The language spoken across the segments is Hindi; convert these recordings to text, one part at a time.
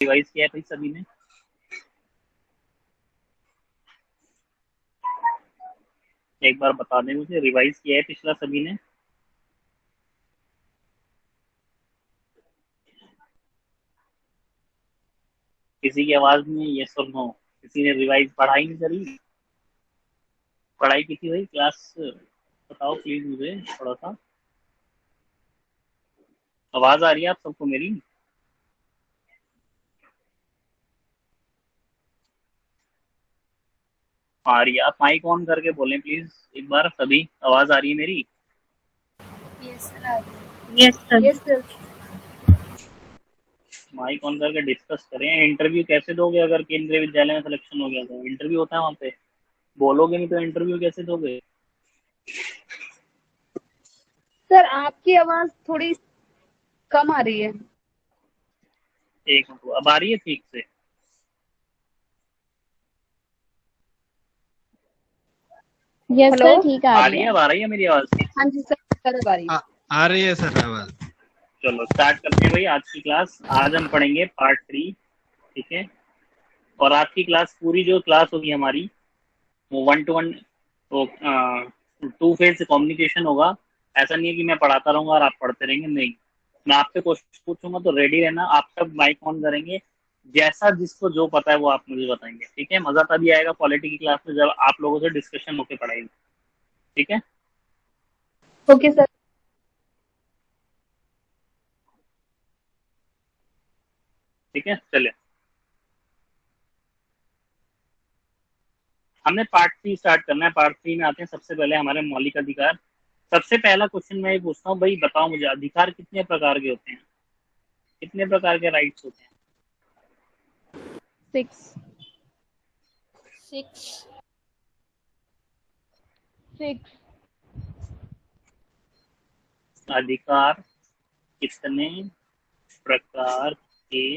रिवाइज किया है भाई सभी ने? एक बार बता दें मुझे, रिवाइज किया है पिछला सभी ने? किसी की आवाज नहीं, यस और नो। किसी ने रिवाइज पढ़ाई नहीं करी? पढ़ाई की थी भाई क्लास? बताओ प्लीज मुझे थोड़ा सा। आवाज आ रही है आप सबको मेरी? आ रही है? आप माइक ऑन करके बोलें प्लीज एक बार सभी। आवाज आ रही है मेरी? Yes sir. Yes sir. Yes sir. Mike on करके डिस्कस करें। इंटरव्यू कैसे दोगे अगर केंद्रीय विद्यालय में सिलेक्शन हो गया तो? इंटरव्यू होता है वहाँ पे, बोलोगे नहीं तो इंटरव्यू कैसे दोगे? सर आपकी आवाज थोड़ी कम आ रही है। एक मिनट, अब आ रही है ठीक से? Yes hello. सर, ठीक आ आ रही रही है? है। अब आ रही है मेरी आवाज ठीक हाँ से? जी सर, अब आ रही है। आ रही है सर आवाज। चलो स्टार्ट करते हैं भाई आज की क्लास। आज हम पढ़ेंगे पार्ट 3, ठीक है? और आज की क्लास पूरी जो क्लास होगी हमारी, वो 1-to-1, तो 2 फेज कम्युनिकेशन होगा। ऐसा नहीं है कि मैं पढ़ाता रहूंगा और आप पढ़ते रहेंगे, नहीं। मैं आपसे क्वेश्चन पूछूंगा तो रेडी रहना। आप सब माइक ऑन करेंगे, जैसा जिसको जो पता है वो आप मुझे बताएंगे, ठीक है? मजा तभी आएगा पॉलिटी की क्लास में जब आप लोगों से डिस्कशन होकर पढ़ाएंगे, ठीक है? Okay sir. ठीक है, चलिए। हमने पार्ट 3 स्टार्ट करना है। पार्ट 3 में आते हैं सबसे पहले हमारे मौलिक अधिकार। सबसे पहला क्वेश्चन मैं ये पूछता हूँ भाई, बताओ मुझे अधिकार कितने प्रकार के होते हैं? कितने प्रकार के राइट्स होते हैं? 6 6। 6 अधिकार कितने प्रकार के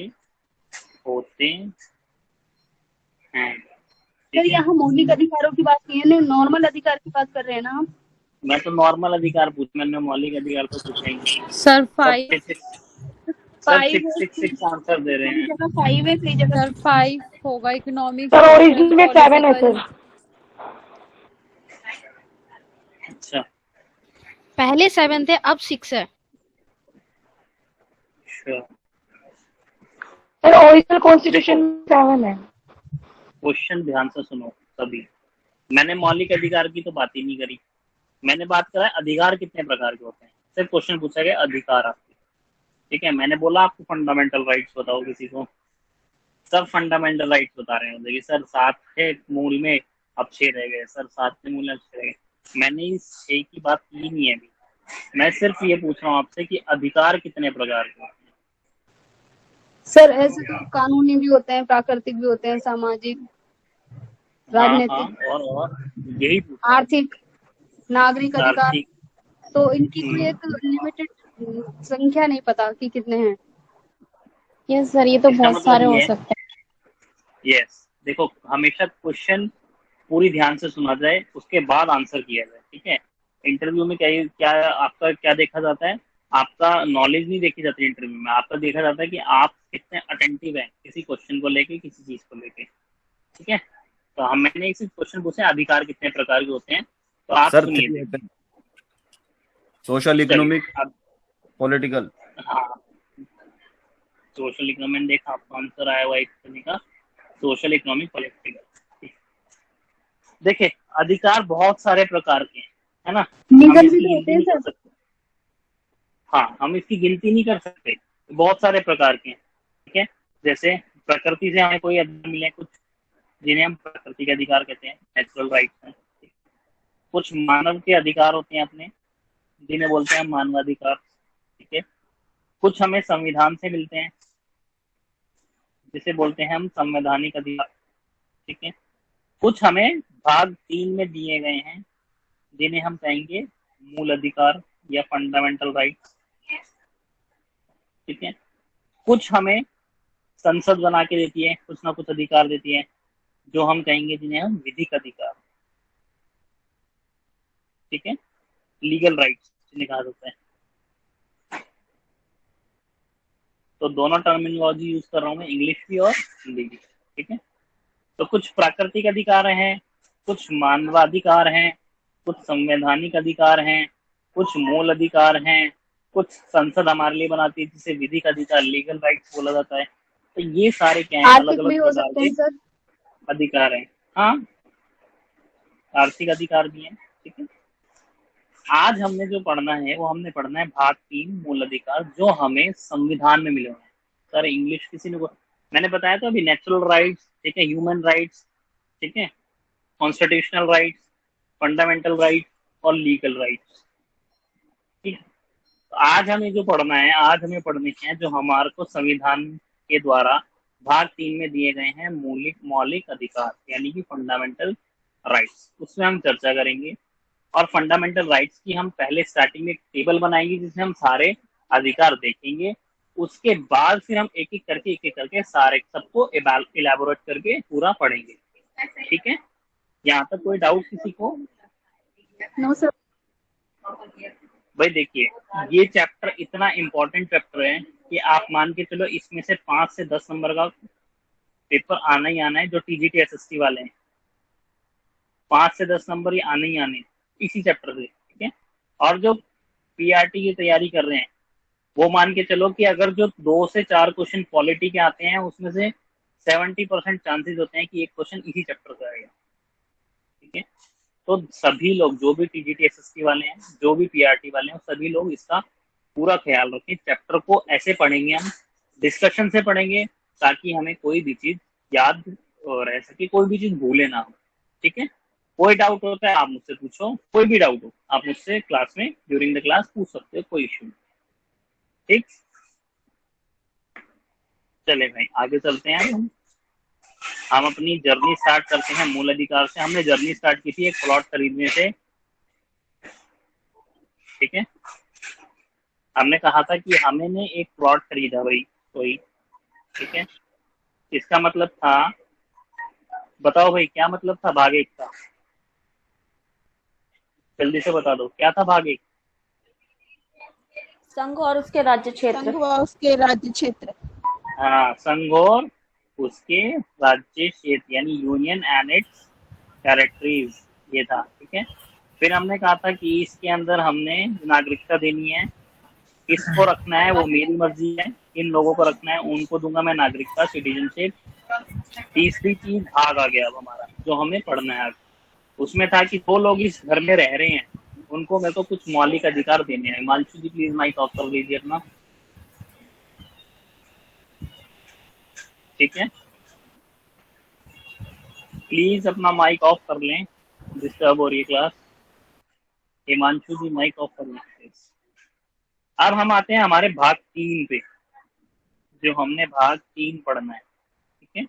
होते हैं? सर ठीक है, यहाँ मौलिक अधिकारों की बात नहीं है, नॉर्मल अधिकार की बात कर रहे हैं ना हम? मैं तो नॉर्मल अधिकार पूछ, मैंने मौलिक अधिकार तो पूछा ही नहीं। सर सब 5 सब 5 सिक्स है, सिक्स सिक्स आंसर दे रहे कई हैं। जगह 5 है, कई जगह सर 5 होगा, इकोनॉमिक, सर सोशल, ओरिजिनल में 7 है पॉलिटिकल। सर। अच्छा पहले 7 थे, अब 6 है। अच्छा, सर ओरिजिनल कॉन्स्टिट्यूशन देखो में 7 है। क्वेश्चन ध्यान से सुनो सभी। मैंने मौलिक अधिकार की तो बात ही नहीं करी। मैंने बात करा है अधिकार कितने प्रकार के होते हैं। सिर्फ क्वेश्चन पूछा गया अधिकार आपके, ठीक है? मैंने बोला आपको फंडामेंटल राइट्स बताओ किसी को, सब फंडामेंटल राइट्स बता रहे हैं। देखिए सर 7 थे मूल में, अब 6 रह गए। सर 7 थे मूल में, अब 6 रह गए। मैंने इस 6 की बात की नहीं है अभी। मैं सिर्फ ये पूछ रहा हूँ आपसे कि अधिकार कितने प्रकार के होते हैं? सर ऐसे तो कानूनी भी होते हैं, प्राकृतिक भी होते हैं, सामाजिक, हाँ हाँ, राजनीतिक, और यही पूछ रहा हूँ। आर्थिक, नागरिक अधिकार। आर्थिक। तो इनकी कोई एक लिमिटेड संख्या नहीं पता कि कितने हैं। यस सर, ये तो इसका बहुत मतलब सारे हो ये है, सकते यस देखो हमेशा क्वेश्चन पूरी ध्यान से सुना जाए, उसके बाद आंसर किया जाए, ठीक है? इंटरव्यू में क्या क्या आपका क्या देखा जाता है? आपका नॉलेज नहीं देखी जाती इंटरव्यू में, आपका देखा जाता है कि आप कितने अटेंटिव हैं किसी क्वेश्चन को लेके, किसी चीज को लेके, ठीक है? तो हम मैंने एक क्वेश्चन पूछे अधिकार कितने प्रकार के होते हैं, तो आप सर सुनिए 3 है देखिए। सर। सोशल, चलिए इकोनॉमिक, अब, पॉलिटिकल। हाँ, सोशल इकोनॉमिक देखा आपका आंसर आया हुआ एक का, सोशल इकोनॉमिक पॉलिटिकल। देखिए अधिकार बहुत सारे प्रकार के हैं, है ना? हम लीगल भी इसकी तो होते गिनती हैं नहीं कर सर। सकते। हाँ, हम इसकी गिनती नहीं कर सकते, बहुत सारे प्रकार के हैं, ठीक है? जैसे प्रकृति से हमें कोई अधिकार मिले कुछ, जिन्हें हम प्रकृति के अधिकार कहते हैं, नेचुरल राइट्स हैं। कुछ मानव के अधिकार होते हैं अपने, जिन्हें बोलते हैं मानवाधिकार, ठीक है? कुछ हमें संविधान से मिलते हैं, जिसे बोलते हैं हम संवैधानिक अधिकार, ठीक है? कुछ हमें भाग 3 में दिए गए हैं, जिन्हें हम कहेंगे मूल अधिकार या फंडामेंटल राइट्स, ठीक है? कुछ हमें संसद बना के देती है, कुछ ना कुछ अधिकार देती है, जो हम कहेंगे जिन्हें हम विधिक अधिकार, ठीक है? लीगल राइट्स जिन्हें कहा जाता है। तो दोनों टर्मिनोलॉजी यूज कर रहा हूँ मैं, इंग्लिश भी और हिंदी भी, ठीक है। तो कुछ प्राकृतिक अधिकार हैं, कुछ मानवाधिकार हैं, कुछ संवैधानिक अधिकार हैं, कुछ मूल अधिकार हैं, कुछ संसद हमारे लिए बनाती है जिसे विधिक अधिकार, लीगल राइट्स बोला जाता है। तो ये सारे क्या है, अलग आर्थिक अलग भी हो प्रकार सकते के हैं सर। अधिकार हैं। हाँ, आर्थिक अधिकार भी हैं, ठीक है। आज हमने जो पढ़ना है वो हमने पढ़ना है भाग 3 मूल अधिकार, जो हमें संविधान में मिले हुए हैं। सर इंग्लिश किसी ने मैंने बताया तो अभी, नेचुरल राइट्स, ठीक है, ह्यूमन राइट्स, ठीक है, कॉन्स्टिट्यूशनल राइट्स, फंडामेंटल राइट्स और लीगल राइट्स, ठीक है। तो आज हमें जो पढ़ना है, आज हमें पढ़ने हैं जो हमारे को संविधान के द्वारा भाग 3 में दिए गए हैं मौलिक अधिकार, यानी कि फंडामेंटल राइट्स, उसमें हम चर्चा करेंगे। और फंडामेंटल राइट्स की हम पहले स्टार्टिंग में एक टेबल बनाएंगे जिसमें हम सारे अधिकार देखेंगे। उसके बाद फिर हम एक एक करके सारे सबको इलेबोरेट करके पूरा पढ़ेंगे, ठीक है। यहाँ तक कोई डाउट किसी को? No sir. भाई देखिए, ये चैप्टर इतना इम्पोर्टेंट चैप्टर है कि आप मान के चलो इसमें से 5 से 10 नंबर का पेपर आना ही आना है, जो टीजीटी एसएसटी वाले हैं 5 से 10 नंबर ये आने ही आने इसी चैप्टर से, ठीक है। और जो पीआरटी की तैयारी कर रहे हैं वो मान के चलो कि अगर जो 2 से 4 क्वेश्चन पॉलिटी के आते हैं उसमें से 70% चांसेस होते हैं कि एक क्वेश्चन इसी चैप्टर से आएगा, ठीक है। तो सभी लोग जो भी टीजीटी एसएसटी वाले हैं, जो भी पीआरटी वाले हैं, सभी लोग इसका पूरा ख्याल रखें। चैप्टर को ऐसे पढ़ेंगे हम, डिस्कशन से पढ़ेंगे, ताकि हमें कोई भी चीज याद रह सके, कोई भी चीज भूले ना हो, ठीक है। कोई डाउट होता है आप मुझसे पूछो, कोई भी डाउट हो आप मुझसे क्लास में ड्यूरिंग द क्लास पूछ सकते हो, कोई इश्यू नहीं, ठीक। चले भाई आगे चलते हैं। हम अपनी जर्नी स्टार्ट करते हैं मूल अधिकार से। हमने जर्नी स्टार्ट की थी एक प्लॉट खरीदने से, ठीक है। हमने कहा था कि हमने एक प्लॉट खरीदा भाई कोई, ठीक है। इसका मतलब था, बताओ भाई क्या मतलब था भाग 1 का, जल्दी से बता दो क्या था भाग 1? संघ और उसके राज्य क्षेत्र। संघ व उसके राज्य क्षेत्र। हाँ, संघ और उसके राज्य क्षेत्र, यानी यूनियन एंड इट्स टेरिटरीज, ये था, ठीक है। फिर हमने कहा था कि इसके अंदर हमने नागरिकता देनी है, किसको रखना है वो मेरी मर्जी है, इन लोगों को रखना है उनको दूंगा मैं नागरिकता, सिटीजनशिप। तीसरी चीज भाग आ गया अब हमारा, जो हमें पढ़ना है। उसमें था कि 2 लोग इस घर में रह रहे हैं, उनको मेरे को कुछ मौलिक अधिकार देने हैं। हिमांशु जी प्लीज माइक ऑफ कर लीजिए अपना, ठीक है। प्लीज अपना माइक ऑफ कर लें, डिस्टर्ब हो रही है class. Himanshu ji mike off कर लें। अब हम आते हैं हमारे भाग 3 पे, जो हमने भाग 3 पढ़ना है, ठीक है।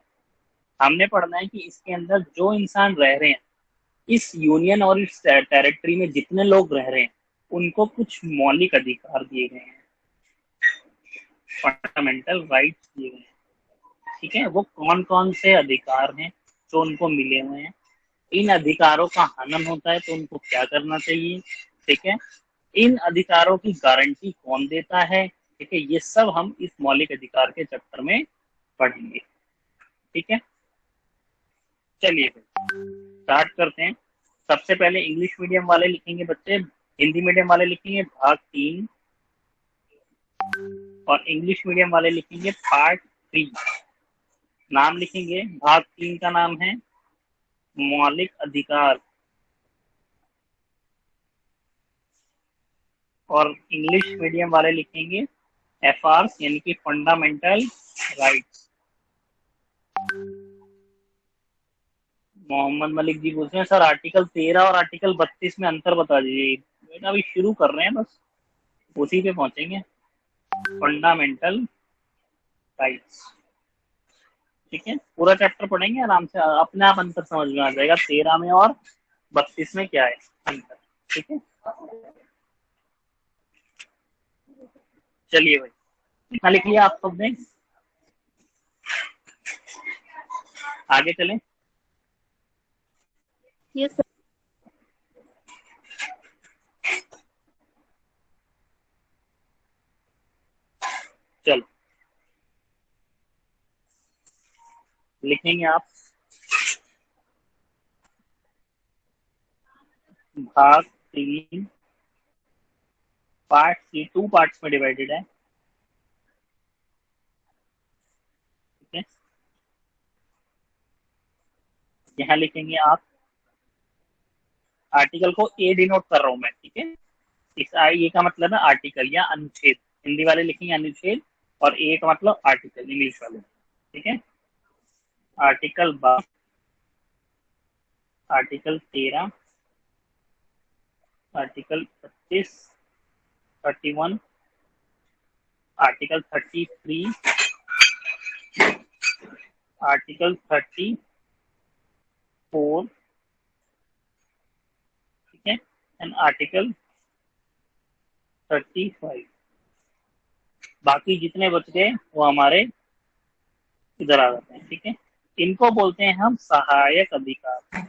हमने पढ़ना है कि इसके अंदर जो इंसान रह रहे हैं, इस यूनियन और इस टेरिटरी में जितने लोग रह रहे हैं, उनको कुछ मौलिक अधिकार दिए गए हैं, फंडामेंटल राइट्स दिए गए हैं, ठीक है। वो कौन कौन से अधिकार हैं जो उनको मिले हुए हैं, इन अधिकारों का हनन होता है तो उनको क्या करना चाहिए, ठीक है। इन अधिकारों की गारंटी कौन देता है, ठीक है। ये सब हम इस मौलिक अधिकार के चैप्टर में पढ़ेंगे, ठीक है। चलिए स्टार्ट करते हैं। सबसे पहले इंग्लिश मीडियम वाले लिखेंगे बच्चे, हिंदी मीडियम वाले लिखेंगे भाग 3 और इंग्लिश मीडियम वाले लिखेंगे पार्ट 3। नाम लिखेंगे, भाग 3 का नाम है मौलिक अधिकार, और इंग्लिश मीडियम वाले लिखेंगे एफआर, यानी कि फंडामेंटल राइट्स। मोहम्मद मलिक जी पूछ रहे हैं सर आर्टिकल 13 और आर्टिकल 32 में अंतर बता दीजिए। बेटा अभी शुरू कर रहे हैं, बस उसी पे पहुंचेंगे। फंडामेंटल राइट्स, ठीक है। पूरा चैप्टर पढ़ेंगे आराम से, अपने आप अंतर समझ में आ जाएगा 13 में और 32 में क्या है अंतर, ठीक है। चलिए भाई, कितना लिख लिया आप सबने? आगे चलें। Yes sir. चलो लिखेंगे आप भाग 3 पार्ट, ये 2 पार्ट्स में डिवाइडेड है, ठीक है। यहाँ लिखेंगे आप, आर्टिकल को ए डिनोट कर रहा हूं मैं, ठीक है। इस ए का मतलब है आर्टिकल या अनुच्छेद, हिंदी वाले लिखेंगे अनुच्छेद, और ए का मतलब आर्टिकल इंग्लिश वाले, ठीक है। Article 12, article 13, article 25, 31, article 33, article 34, ठीक है, एंड आर्टिकल 35। बाकी जितने बच गए वो हमारे इधर आ जाते हैं, ठीक है। इनको बोलते हैं हम सहायक अधिकार।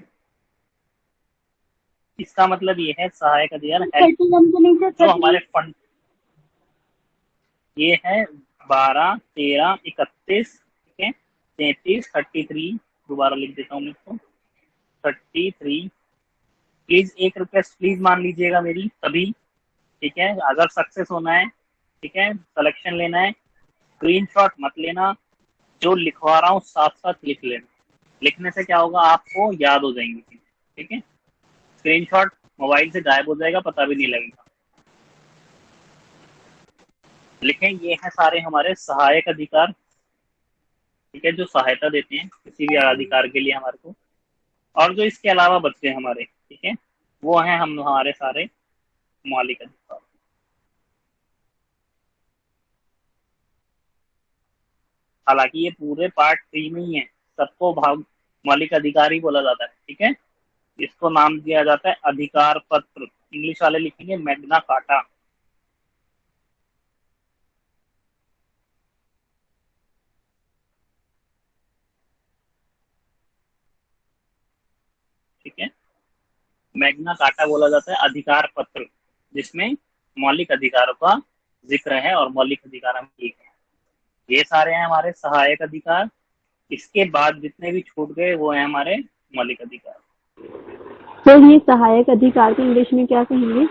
इसका मतलब ये है सहायक अधिकार है जो हमारे फंड, ये है 12, 13, 31, ठीक है, 33, 33, दोबारा लिख देता हूँ मैं इसको, 33। प्लीज एक रिक्वेस्ट प्लीज मान लीजिएगा मेरी सभी, ठीक है। अगर सक्सेस होना है, ठीक है, सिलेक्शन लेना है, स्क्रीनशॉट मत लेना, जो लिखवा रहा हूँ साथ साथ लिख लेना। लिखने से क्या होगा, आपको याद हो जाएंगी चीजें, ठीक है। स्क्रीनशॉट मोबाइल से गायब हो जाएगा, पता भी नहीं लगेगा। लिखें, ये है सारे हमारे सहायक अधिकार, ठीक है, जो सहायता देते हैं किसी भी अधिकार के लिए हमारे को। और जो इसके अलावा बचते हैं हमारे, ठीक है, वो हैं हम हमारे सारे मौलिक अधिकार। हालांकि ये पूरे पार्ट 3 में ही है, सबको भाग मौलिक अधिकार ही बोला जाता है, ठीक है। इसको नाम दिया जाता है अधिकार पत्र, इंग्लिश वाले लिखेंगे मैग्ना कार्टा, ठीक है। मैग्ना कार्टा बोला जाता है अधिकार पत्र, जिसमें मौलिक अधिकारों का जिक्र है, और मौलिक अधिकार हम एक है। ये सारे हैं हमारे सहायक अधिकार। इसके बाद जितने भी छूट गए वो है हमारे मौलिक अधिकार। सर ये सहायक अधिकार को इंग्लिश में क्या कहेंगे?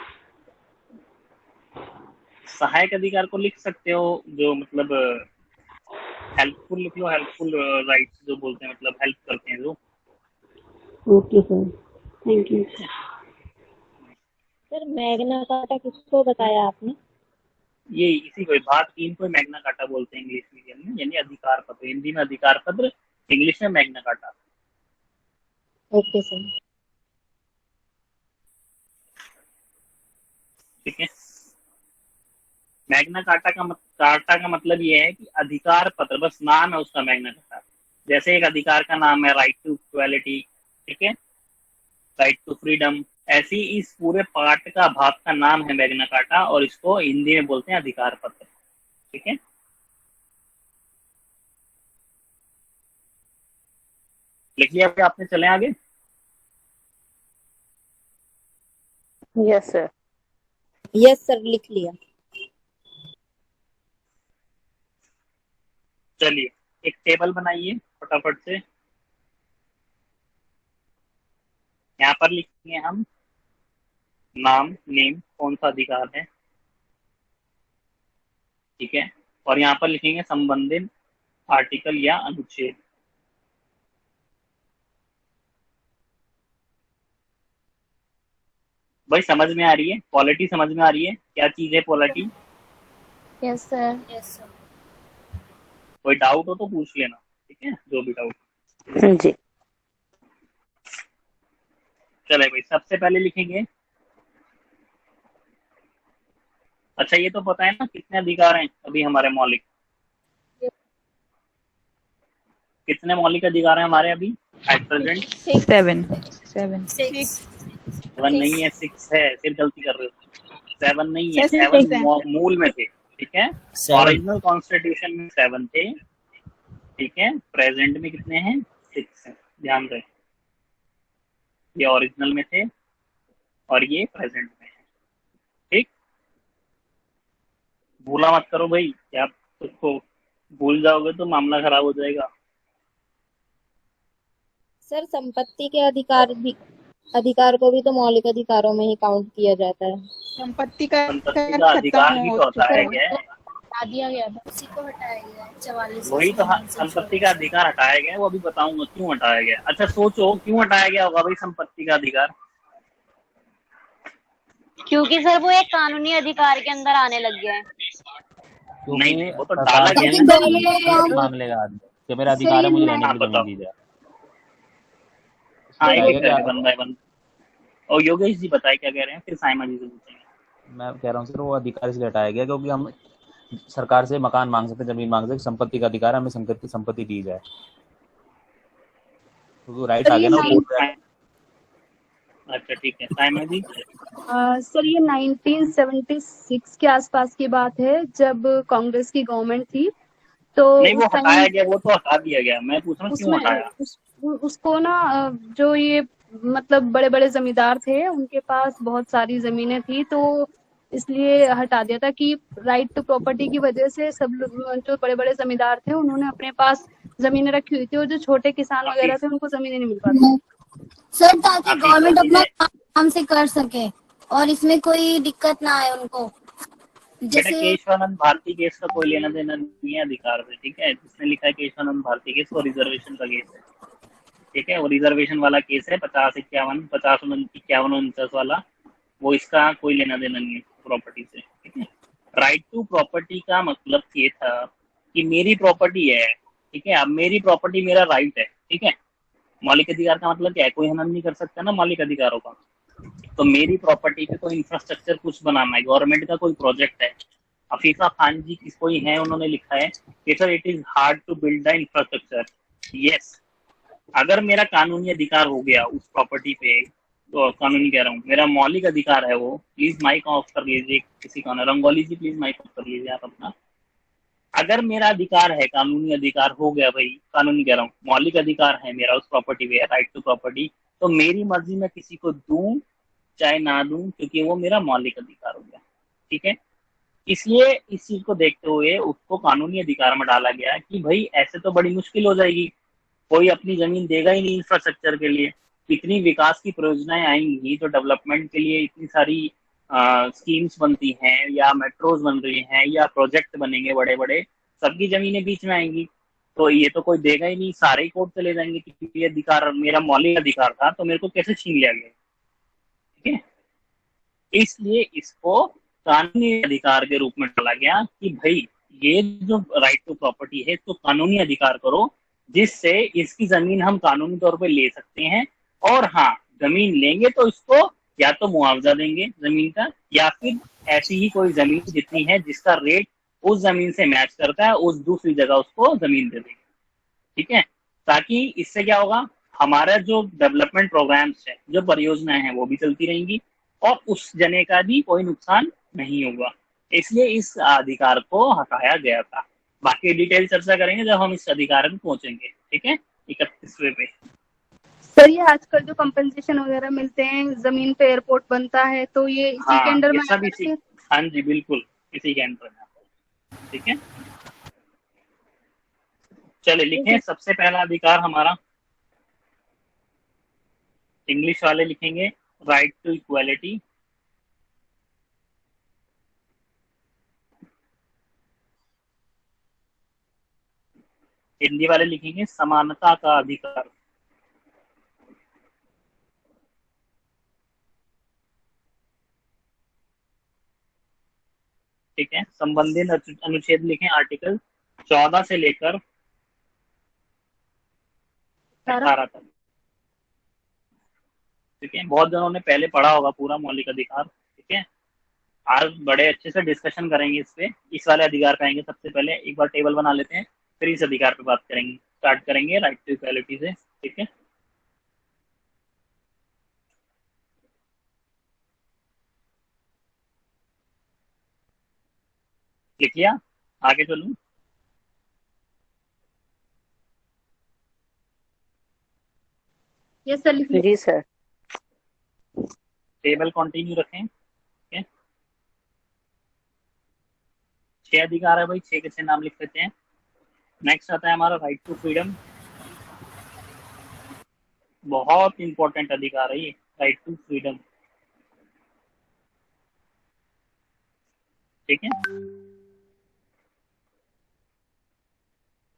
सहायक अधिकार को लिख सकते हो जो मतलब हेल्पफुल लिख लो, हेल्पफुल राइट्स जो बोलते हैं, मतलब हेल्प करते हैं जो। Okay sir, thank you. Sir Magna carta किसको बताया आपने? ये इसी को भाग 3 को मैग्ना कार्टा बोलते हैं इंग्लिश मीडियम में, यानी अधिकार पत्र। हिंदी में अधिकार पत्र, इंग्लिश में मैग्ना कार्टा। Okay sir. ठीक है। मैग्ना कार्टा का मतलब ये है कि अधिकार पत्र, बस नाम है उसका मैग्ना कार्टा। जैसे एक अधिकार का नाम है राइट टू इक्वालिटी, ठीक है, राइट टू फ्रीडम, ऐसी इस पूरे पार्ट का भाग का नाम है मैग्ना कार्टा, और इसको हिंदी में बोलते हैं अधिकार पत्र, ठीक है। लिख लिया फिर आपने, चले आगे। Yes sir. यस सर, लिख लिया। चलिए एक टेबल बनाइए फटाफट से। यहाँ पर लिखेंगे हम नाम, नेम, कौन सा अधिकार है, ठीक है, और यहाँ पर लिखेंगे संबंधित आर्टिकल या अनुच्छेद। भाई समझ में आ रही है? पॉलिटी समझ में आ रही है? क्या चीज है polity? Yes sir. Yes sir. कोई डाउट हो तो पूछ लेना, ठीक है, जो भी डाउट। जी। चले भाई, सबसे पहले लिखेंगे, अच्छा ये तो पता है ना कितने अधिकार हैं अभी हमारे मौलिक? कितने मौलिक अधिकार हैं हमारे अभी एट प्रेजेंट? 7 नहीं है, 6 है, फिर गलती कर रहे हो। 7 नहीं है, 7 मूल में थे, ठीक है, ओरिजिनल कॉन्स्टिट्यूशन में 7 थे, ठीक है। प्रेजेंट में कितने हैं? 6 हैं, ध्यान रहे। ये ओरिजिनल में थे और ये प्रेजेंट में है, ठीक। भूला मत करो भाई, क्या आप उसको भूल जाओगे तो मामला खराब हो जाएगा। सर संपत्ति के अधिकार को भी तो मौलिक अधिकारों में ही काउंट किया जाता है। संपत्ति का संपत्ति का अधिकार भी तो हटाया गया है, हटा दिया गया था। उसी को हटाया गया है 44 वही तो संपत्ति का अधिकार हटाया गया है, वो अभी बताऊंगा क्यों हटाया गया। अच्छा सोचो क्यों हटाया गया होगा भाई संपत्ति का अधिकार? क्योंकि सर वो एक कानूनी अधिकार के अंदर आने लग गया है। नहीं वो तो डाला गया है ना। मांग लेगा आदमी कि मेरा अधिकार है, मुझे रहने के लिए जमीन दी जाए। हाँ एक बंदा है बंदा। और योगेश जी बताए क्या कह रहे हैं, फिर साइमा जी से पूछेंगे। मैं कह रहा हूँ सर वो अधिकार इसलिए हटाया गया क्योंकि हम सरकार से मकान मांग सकते, जमीन मांग सकते, संपत्ति का अधिकार है, हमें संपत्ति दी जाए, तो राइट आ गया ना। अच्छा ठीक है साइमा जी। सर ये 1976 के आसपास की बात है, जब कांग्रेस की गवर्नमेंट थी। तो नहीं वो हटाया गया, वो तो हटा दिया गया। मैं पूछ रहा हूँ क्यों हटाया? उसको ना जो ये मतलब बड़े बड़े जमींदार थे, उनके पास बहुत सारी जमीनें थी, तो इसलिए हटा दिया था कि राइट टू प्रॉपर्टी की वजह से सब लोग जो बड़े बड़े जमींदार थे उन्होंने अपने पास जमीनें रखी हुई थी, और जो छोटे किसान वगैरह थे उनको जमीनें नहीं मिल पाती। सर ताकि गवर्नमेंट अपना काम से कर सके और इसमें कोई दिक्कत ना आए उनको। बेटा केशवानंद भारती केस का कोई लेना देना नहीं है अधिकार से, ठीक है? जिसने लिखा है केशवानंद भारती केस वो रिजर्वेशन का केस है, ठीक है? वो रिजर्वेशन वाला केस है 50-51 वाला, वो इसका कोई लेना देना नहीं है प्रॉपर्टी से, ठीक है? राइट टू प्रॉपर्टी का मतलब ये था कि मेरी प्रॉपर्टी है, ठीक है? अब मेरी प्रॉपर्टी मेरा राइट है, ठीक है? मौलिक अधिकार का मतलब क्या है? कोई हनन नहीं कर सकता ना मौलिक अधिकारों का। तो मेरी प्रॉपर्टी पे कोई इंफ्रास्ट्रक्चर कुछ बनाना है, गवर्नमेंट का कोई प्रोजेक्ट है, अफीफा खान जी कोई है, उन्होंने लिखा है कि sir it is hard to build the infrastructure. Yes, अगर मेरा कानूनी अधिकार हो गया उस प्रॉपर्टी पे, तो कानूनी कह रहा हूँ, मेरा मौलिक अधिकार है वो। प्लीज माइक ऑफ कर लीजिए किसी का ना, रंगोली जी प्लीज माइक ऑफ कर लीजिए आप अपना। अगर मेरा अधिकार है, कानूनी अधिकार हो गया भाई, कानूनी कह रहा हूँ, मौलिक अधिकार है मेरा उस प्रॉपर्टी पे, राइट टू प्रॉपर्टी, तो मेरी मर्जी में किसी को दूं चाहे ना दूं, क्योंकि वो मेरा मौलिक अधिकार हो गया, ठीक है? इसलिए इस चीज को देखते हुए उसको कानूनी अधिकार में डाला गया कि भाई ऐसे तो बड़ी मुश्किल हो जाएगी, कोई अपनी जमीन देगा ही नहीं इंफ्रास्ट्रक्चर के लिए। इतनी विकास की परियोजनाएं आएंगी तो डेवलपमेंट के लिए इतनी सारी स्कीम्स बनती हैं, या मेट्रोज बन रही हैं, या प्रोजेक्ट बनेंगे बड़े बड़े, सबकी जमीनें बीच में आएंगी, तो ये तो कोई देगा ही नहीं, सारे ही कोर्ट चले जाएंगे कि ये अधिकार मेरा मौलिक अधिकार था तो मेरे को कैसे छीन लिया गया, ठीक है? इसलिए इसको कानूनी अधिकार के रूप में डाला गया कि भाई ये जो राइट टू प्रॉपर्टी है तो कानूनी अधिकार करो, जिससे इसकी जमीन हम कानूनी तौर पे ले सकते हैं। और हाँ, जमीन लेंगे तो इसको या तो मुआवजा देंगे जमीन का, या फिर ऐसी ही कोई जमीन जितनी है जिसका रेट उस जमीन से मैच करता है, उस दूसरी जगह उसको जमीन दे देंगे, ठीक है? ताकि इससे क्या होगा, हमारा जो डेवलपमेंट प्रोग्राम्स है, जो परियोजनाएं हैं, वो भी चलती रहेंगी और उस जने का भी कोई नुकसान नहीं होगा। इसलिए इस अधिकार को हटाया गया था। बाकी डिटेल चर्चा करेंगे जब हम इस अधिकार में पहुंचेंगे, ठीक है? 31वें पे। सर ये आजकल जो कंपनसेशन वगैरह मिलते हैं, जमीन पे एयरपोर्ट बनता है, तो ये इसी के अंडर में आता है? हाँ जी बिल्कुल, इसी के अंडर में आता है, ठीक है? चलिए लिखें, सबसे पहला अधिकार हमारा, इंग्लिश वाले लिखेंगे राइट टू इक्वालिटी, हिंदी वाले लिखेंगे समानता का अधिकार, ठीक है? संबंधित अनुच्छेद लिखें आर्टिकल 14 से लेकर 18 तक, ठीक है? बहुत जनों ने पहले पढ़ा होगा पूरा मौलिक अधिकार, ठीक है? आज बड़े अच्छे से डिस्कशन करेंगे इस पे। इस वाले अधिकार पे आएंगे, सबसे पहले एक बार टेबल बना लेते हैं, फिर इस अधिकार पे बात करेंगे। स्टार्ट करेंगे राइट टू इक्वालिटी से, ठीक है? लिख लिया? आगे चलूं? यस सर, लिख लीजिए। जी सर। टेबल कंटिन्यू रखें, ठीक है? 6 अधिकार है भाई, 6 के 6 नाम लिख लेते हैं। नेक्स्ट आता है हमारा राइट टू फ्रीडम, बहुत इंपॉर्टेंट अधिकार है ये, राइट टू फ्रीडम। ठीक है,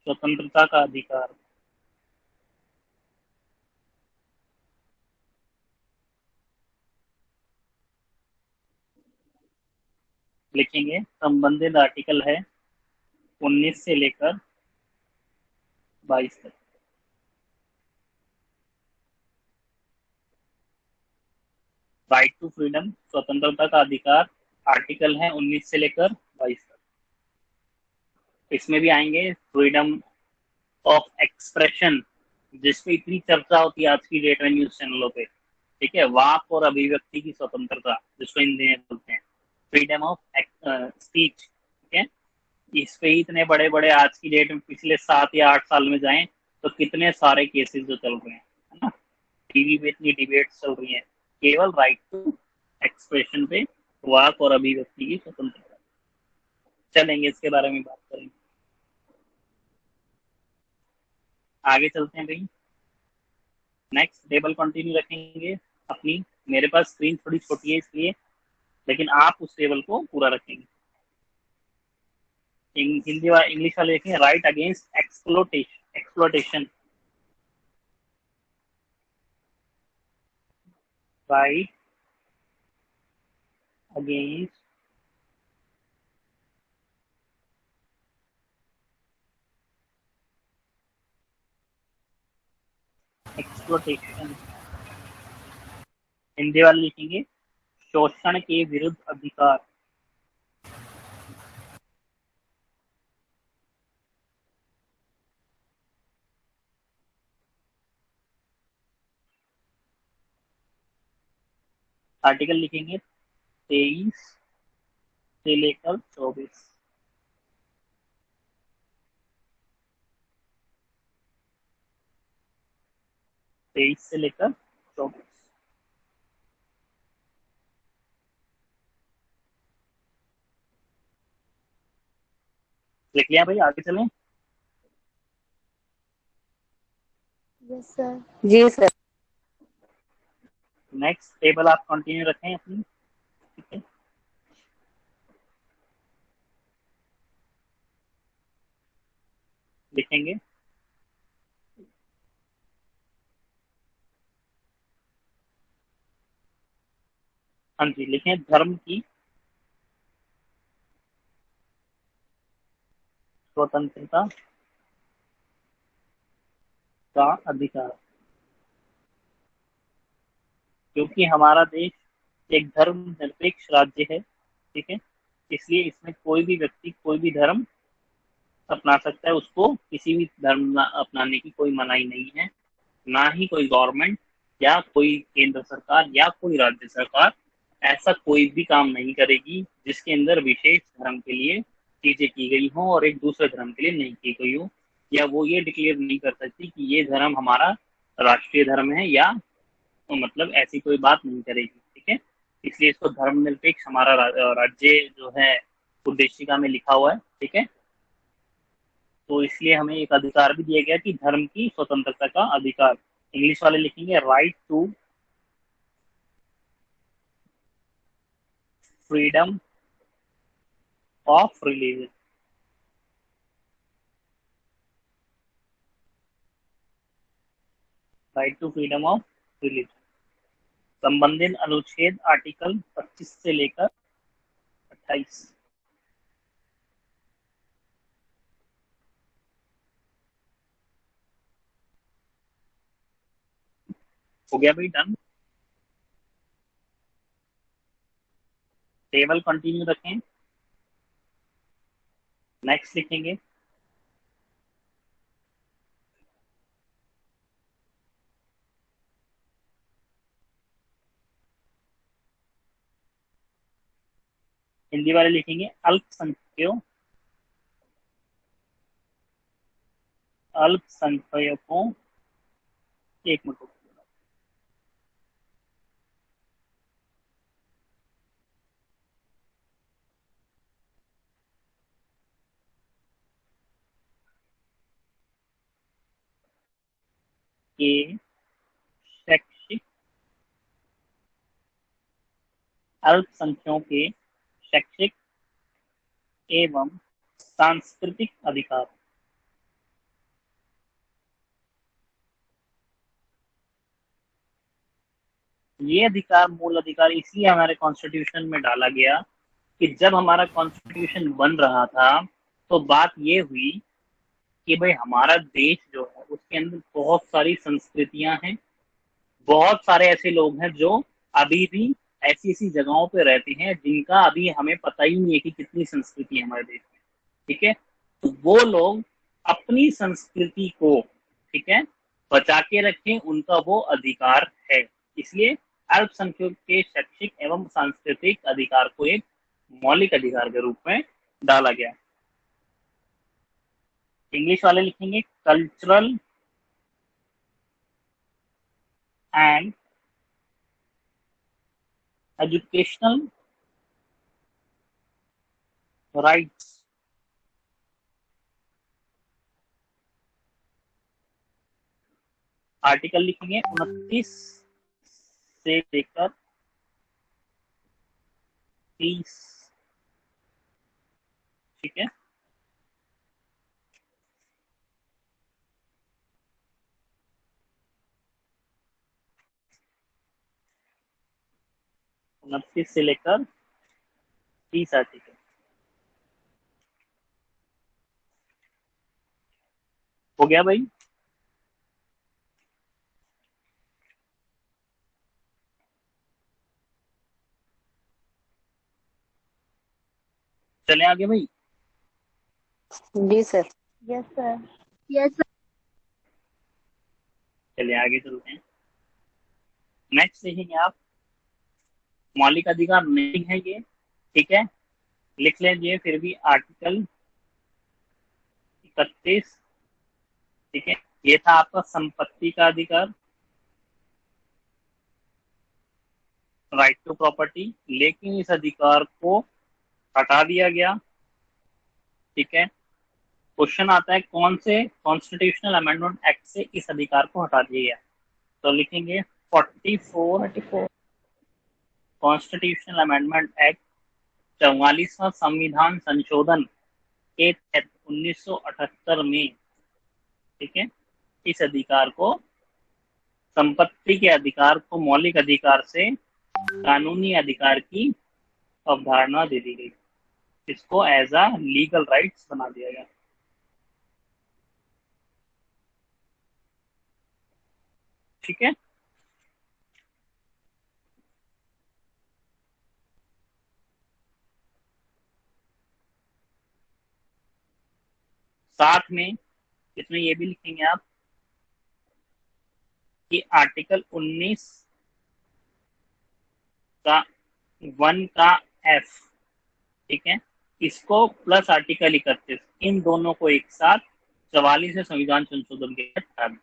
स्वतंत्रता का अधिकार। लिखेंगे संबंधित आर्टिकल है 19 से लेकर 22 तक। राइट टू फ्रीडम, स्वतंत्रता का अधिकार, आर्टिकल है 19 से लेकर 22 तक। इसमें भी आएंगे फ्रीडम ऑफ एक्सप्रेशन, जिसपे इतनी चर्चा होती है आज की डेट में न्यूज चैनलों पे। ठीक है, वाक और अभिव्यक्ति की स्वतंत्रता, जिसको हिंदी में बोलते हैं फ्रीडम ऑफ स्पीच। ठीक है, इस पे ही इतने बड़े बड़े आज की डेट में पिछले 7 या 8 साल में जाएं तो कितने सारे केसेस जो चल रहे हैं, है ना, टीवी पे इतनी डिबेट चल रही है केवल राइट टू एक्सप्रेशन पे, वाक और अभिव्यक्ति की स्वतंत्रता। चलेंगे इसके बारे में बात करेंगे, आगे चलते हैं भाई। नेक्स्ट टेबल कंटिन्यू रखेंगे अपनी। मेरे पास स्क्रीन थोड़ी छोटी है इसलिए, लेकिन आप उस टेबल को पूरा रखेंगे। हिंदी वाले इंग्लिश वाले लिखेंगे right against exploitation, right against exploitation. Hindi वाले लिखेंगे शोषण के विरुद्ध अधिकार। आर्टिकल लिखेंगे 23 से लेकर 24। तेईस से लेकर 24। लिख लिया भाई, आगे चलें। Yes sir. जी सर। नेक्स्ट टेबल आप कंटिन्यू रखें अपनी। ठीक है, लिखेंगे हाँ जी, लिखें धर्म की स्वतंत्रता का अधिकार। क्योंकि हमारा देश एक धर्मनिरपेक्ष राज्य है, ठीक है, इसलिए इसमें कोई भी व्यक्ति कोई भी धर्म अपना सकता है, उसको किसी भी धर्म अपनाने की कोई मनाही नहीं है। ना ही कोई गवर्नमेंट या कोई केंद्र सरकार या कोई राज्य सरकार ऐसा कोई भी काम नहीं करेगी जिसके अंदर विशेष धर्म के लिए चीजें की गई हो और एक दूसरे धर्म के लिए नहीं की गई हो, या वो ये डिक्लेयर नहीं कर सकती कि ये धर्म हमारा राष्ट्रीय धर्म है, या तो मतलब ऐसी कोई बात नहीं करेगी। ठीक है, इसलिए इसको धर्मनिरपेक्ष हमारा राज्य जो है उद्देशिका में लिखा हुआ है। ठीक है, तो इसलिए हमें एक अधिकार भी दिया गया कि धर्म की स्वतंत्रता का अधिकार। इंग्लिश वाले लिखेंगे right to freedom of religion. Right to freedom of religion, संबंधित अनुच्छेद आर्टिकल 25 से लेकर 28। हो गया भाई, डन। टेबल कंटिन्यू रखें। नेक्स्ट लिखेंगे हिंदी वाले लिखेंगे अल्पसंख्यकों, एक मिनट, के शैक्षिक अल्पसंख्यकों के शैक्षिक एवं सांस्कृतिक अधिकार। ये अधिकार मूल अधिकार इसलिए हमारे कॉन्स्टिट्यूशन में डाला गया कि जब हमारा कॉन्स्टिट्यूशन बन रहा था तो बात ये हुई कि भाई हमारा देश जो है उसके अंदर बहुत सारी संस्कृतियां हैं, बहुत सारे ऐसे लोग हैं जो अभी भी ऐसी ऐसी जगहों पे रहते हैं जिनका अभी हमें पता ही नहीं है कि कितनी संस्कृति है हमारे देश में। ठीक है, तो वो लोग अपनी संस्कृति को, ठीक है, बचा के रखें, उनका वो अधिकार है। इसलिए अल्पसंख्यक के शैक्षिक एवं सांस्कृतिक अधिकार को एक मौलिक अधिकार के रूप में डाला गया। इंग्लिश वाले लिखेंगे cultural and educational rights article लिखेंगे 29 से लेकर 30। ठीक है, उनतीस से लेकर 30 आर्टिकल। हो गया भाई? चले आगे भाई। जी sir. Yes sir. Yes sir. चलिए आगे चलते हैं। नेक्स्ट देखेंगे आप, मौलिक अधिकार नहीं है ये, ठीक है, लिख लीजिए फिर भी आर्टिकल 31। ठीक है, ये था आपका संपत्ति का अधिकार, राइट टू प्रॉपर्टी, लेकिन इस अधिकार को हटा दिया गया। ठीक है, क्वेश्चन आता है कौन से कॉन्स्टिट्यूशनल अमेंडमेंट एक्ट से इस अधिकार को हटा दिया गया, तो लिखेंगे 44 कॉन्स्टिट्यूशनल अमेंडमेंट एक्ट, 44वां संविधान संशोधन के तहत 1978 में, ठीक है, इस अधिकार को, संपत्ति के अधिकार को मौलिक अधिकार से कानूनी अधिकार की अवधारणा दे दी गई, इसको एज अ लीगल राइट्स बना दिया गया। ठीक है, साथ में इसमें ये भी लिखेंगे आप कि आर्टिकल 19 का 1 का एफ, ठीक है, इसको प्लस आर्टिकल 31, इन दोनों को एक साथ 44 संविधान संशोधन के तहत हटा दिया।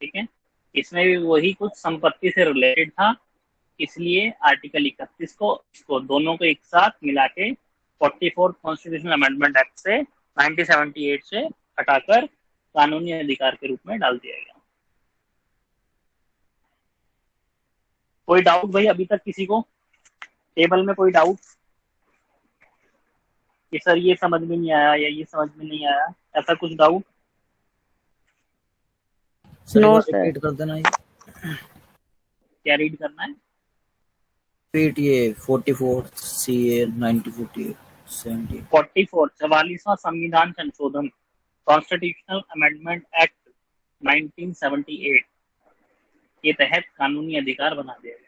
ठीक है, इसमें भी वही कुछ संपत्ति से रिलेटेड था, इसलिए आर्टिकल 31 को, इसको दोनों को एक साथ मिला के 44 कॉन्स्टिट्यूशनल अमेंडमेंट एक्ट से 1978 से हटाकर कानूनी अधिकार के रूप में डाल दिया गया। कोई डाउट भाई अभी तक किसी को टेबल में? कोई डाउट कि सर ये समझ में नहीं आया या ये समझ में नहीं आया, ऐसा कुछ डाउट? No sir. रीड कर देना, क्या रीड करना है? पीट ये 44 CA 1948 70 44 44वां संविधान संशोधन कॉन्स्टिट्यूशनल अमेंडमेंट एक्ट 1978 के तहत कानूनी अधिकार बना दिया गया।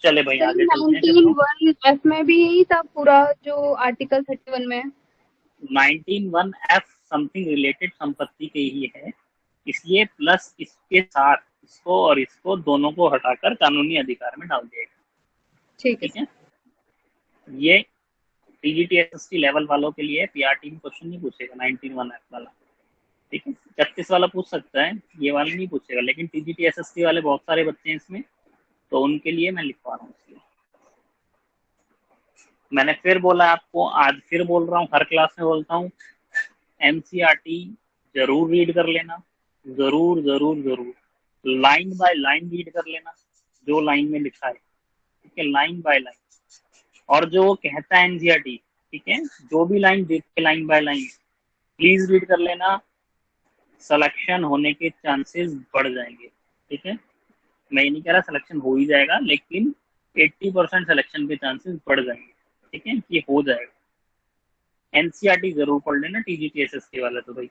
चले भाई आगे चलते हैं। 19(1)(f) में भी यही था पूरा जो आर्टिकल 31 में। 19(1)(f) समथिंग रिलेटेड संपत्ति के ही है, इसलिए प्लस इसके साथ इसको और इसको दोनों को हटाकर कानूनी अधिकार में डाल दिया गया। ठीक है, ये टीजीटी एसएसटी लेवल वालों के लिए पीआरटी में क्वेश्चन नहीं पूछेगा 19(1)(f) वाला। ठीक है, 36 वाला पूछ सकता है, ये वाला नहीं पूछेगा, लेकिन टीजीटी एसएसटी वाले बहुत सारे बच्चे हैं इसमें, तो उनके लिए मैं लिखवा रहा हूँ। इसलिए मैंने फिर बोला आपको, आज फिर बोल रहा हूँ, हर क्लास में बोलता हूँ, एनसीईआरटी जरूर रीड कर लेना, जरूर जरूर जरूर, लाइन बाय लाइन रीड कर लेना जो लाइन में लिखा है, ठीक है, लाइन बाय लाइन। और जो वो कहता है एनसीईआरटी, ठीक है, जो भी लाइन देख के line by line please read कर लेना, सिलेक्शन होने के चांसेस बढ़ जाएंगे, ठीक है। मैं ये नहीं कह रहा सिलेक्शन हो ही जाएगा, लेकिन 80% सिलेक्शन के चांसेस बढ़ जाएंगे, ठीक है, ये हो जाएगा। एनसीईआरटी जरूर पढ़ लेना टीजीटीएसएस के वाला तो भाई,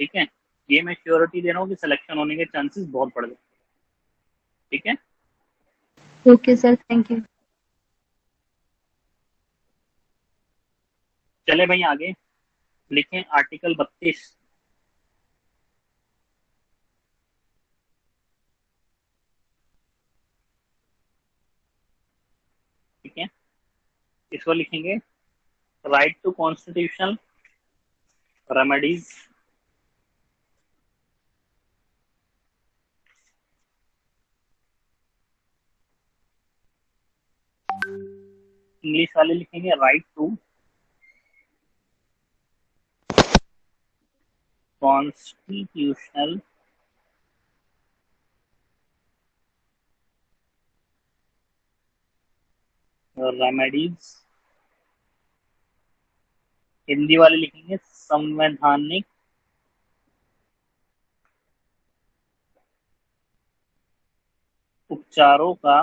ठीक है, ये मैं श्योरिटी दे रहा हूँ कि सिलेक्शन होने के चांसेस बहुत बढ़ जाएंगे, ठीक है। Okay sir, thank you. चले भाई आगे लिखें आर्टिकल 32। ठीक है, इसको लिखेंगे right to constitutional remedies, English वाले लिखेंगे right to constitutional remedies, Hindi वाले लिखेंगे संवैधानिक उपचारों का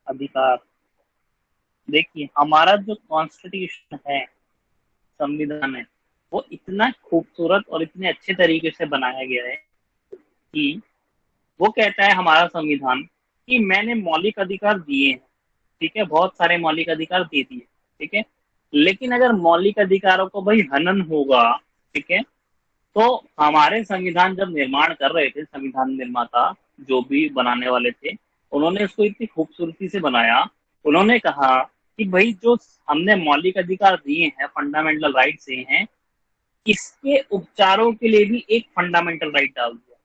अधिकार। देखिए हमारा जो कॉन्स्टिट्यूशन है, संविधान है, वो इतना खूबसूरत और इतने अच्छे तरीके से बनाया गया है कि वो कहता है हमारा संविधान कि मैंने मौलिक अधिकार दिए हैं, ठीक है, बहुत सारे मौलिक अधिकार दे दिए, ठीक है, लेकिन अगर मौलिक अधिकारों को भाई हनन होगा, ठीक है, तो हमारे संविधान जब निर्माण कर रहे थे, संविधान निर्माता जो भी बनाने वाले थे, उन्होंने इसको इतनी खूबसूरती से बनाया, उन्होंने कहा कि भाई जो हमने मौलिक अधिकार दिए हैं, फंडामेंटल राइट्स दिए हैं, इसके उपचारों के लिए भी एक फंडामेंटल राइट डाल दिया,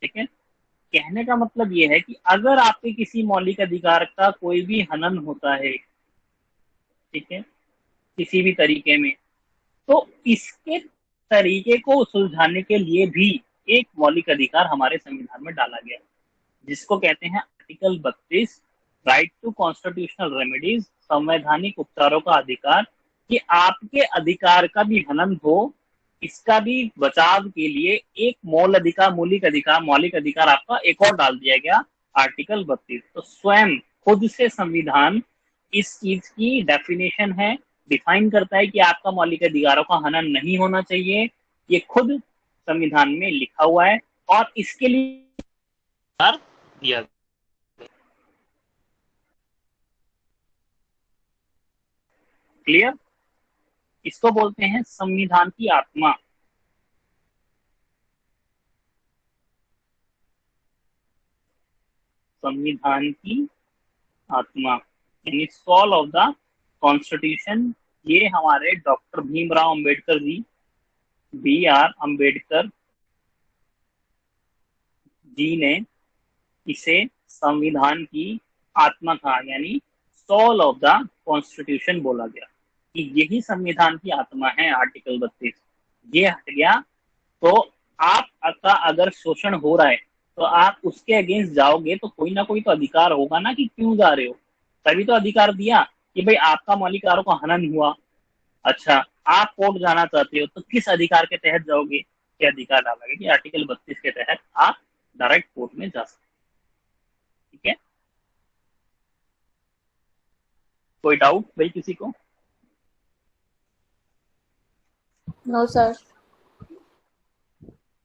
ठीक है। कहने का मतलब ये है कि अगर आपके किसी मौलिक अधिकार का कोई भी हनन होता है, ठीक है, किसी भी तरीके में, तो इसके तरीके को सुलझाने के लिए भी एक मौलिक अधिकार हमारे संविधान में डाला गया, जिसको कहते हैं article 32 right to constitutional remedies, संवैधानिक उपचारों का अधिकार, कि आपके अधिकार का भी हनन हो, इसका भी बचाव के लिए एक मौलिक अधिकार आपका एक और डाल दिया गया, आर्टिकल 32। तो स्वयं खुद से संविधान इस चीज की डेफिनेशन है, डिफाइन करता है कि आपका मौलिक अधिकारों का हनन नहीं होना चाहिए, ये खुद संविधान में लिखा हुआ है, और इसके लिए दिया गया। क्लियर? इसको बोलते हैं संविधान की आत्मा। संविधान की आत्मा यानी सोल ऑफ द कॉन्स्टिट्यूशन। ये हमारे डॉक्टर भीमराव अंबेडकर जी, BR अंबेडकर जी ने इसे संविधान की आत्मा कहा, यानी सोल ऑफ द कॉन्स्टिट्यूशन बोला गया कि यही संविधान की आत्मा है आर्टिकल 32। ये हट गया तो आपका अगर शोषण हो रहा है तो आप उसके अगेंस्ट जाओगे तो कोई ना कोई तो अधिकार होगा ना कि क्यों जा रहे हो, तभी तो अधिकार दिया कि भाई आपका मौलिक अधिकारों का हनन हुआ। अच्छा, आप कोर्ट जाना चाहते हो तो किस अधिकार के तहत जाओगे? क्या अधिकार डाला गया कि आर्टिकल 32 के तहत आप डायरेक्ट कोर्ट में जा सकते, ठीक है। कोई डाउट भाई किसी को? No sir.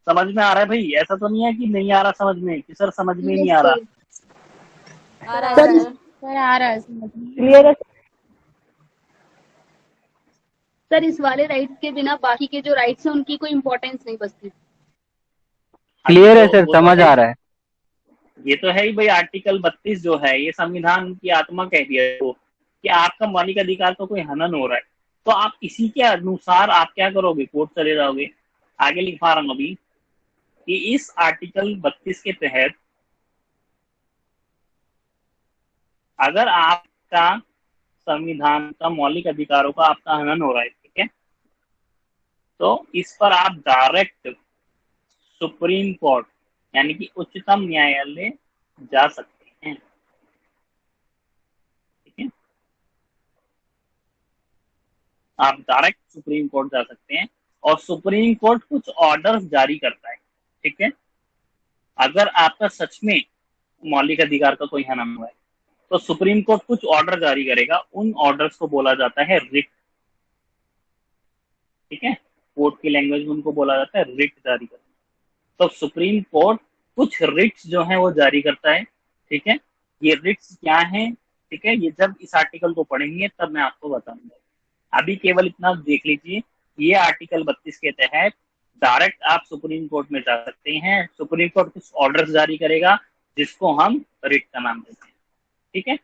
समझ में आ रहा है भाई? ऐसा तो नहीं है कि नहीं आ रहा समझ में, कि सर समझ में नहीं आ रहा। आ रहा है सर, आ रहा है समझ में। क्लियर है? सर इस वाले राइट्स के बिना बाकी के जो राइट्स हैं उनकी कोई इम्पोर्टेंस नहीं बचती। क्लियर है सर, समझ आ रहा है। ये तो है ही भाई, आर्टिकल 32 जो है ये संविधान की आत्मा कह दिया है वो, कि आपका मौलिक अधिकार का कोई हनन हो रहा है तो आप इसी के अनुसार आप क्या करोगे? कोर्ट चले जाओगे। आगे लिखा रहा हूं अभी कि इस आर्टिकल 32 के तहत अगर आपका संविधान का मौलिक अधिकारों का आपका हनन हो रहा है, ठीक है, तो इस पर आप डायरेक्ट सुप्रीम कोर्ट यानी कि उच्चतम न्यायालय जा सकते हैं। ठीक है, आप डायरेक्ट सुप्रीम कोर्ट जा सकते हैं और सुप्रीम कोर्ट कुछ ऑर्डर्स जारी करता है। ठीक है, अगर आपका सच में मौलिक अधिकार का कोई हनन हुआ है तो सुप्रीम कोर्ट कुछ ऑर्डर जारी करेगा, उन ऑर्डर्स को बोला जाता है रिट। ठीक है, कोर्ट की लैंग्वेज में उनको बोला जाता है रिट जारी करना। तो सुप्रीम कोर्ट कुछ रिट्स जो है वो जारी करता है। ठीक है, ये रिट्स क्या है, ठीक है, ये जब इस आर्टिकल को पढ़ेंगे तब मैं आपको बताऊंगा। अभी केवल इतना देख लीजिए, ये आर्टिकल 32 के तहत डायरेक्ट आप सुप्रीम कोर्ट में जा सकते हैं। सुप्रीम कोर्ट कुछ ऑर्डर जारी करेगा जिसको हम रिट का नाम देते हैं। ठीक है,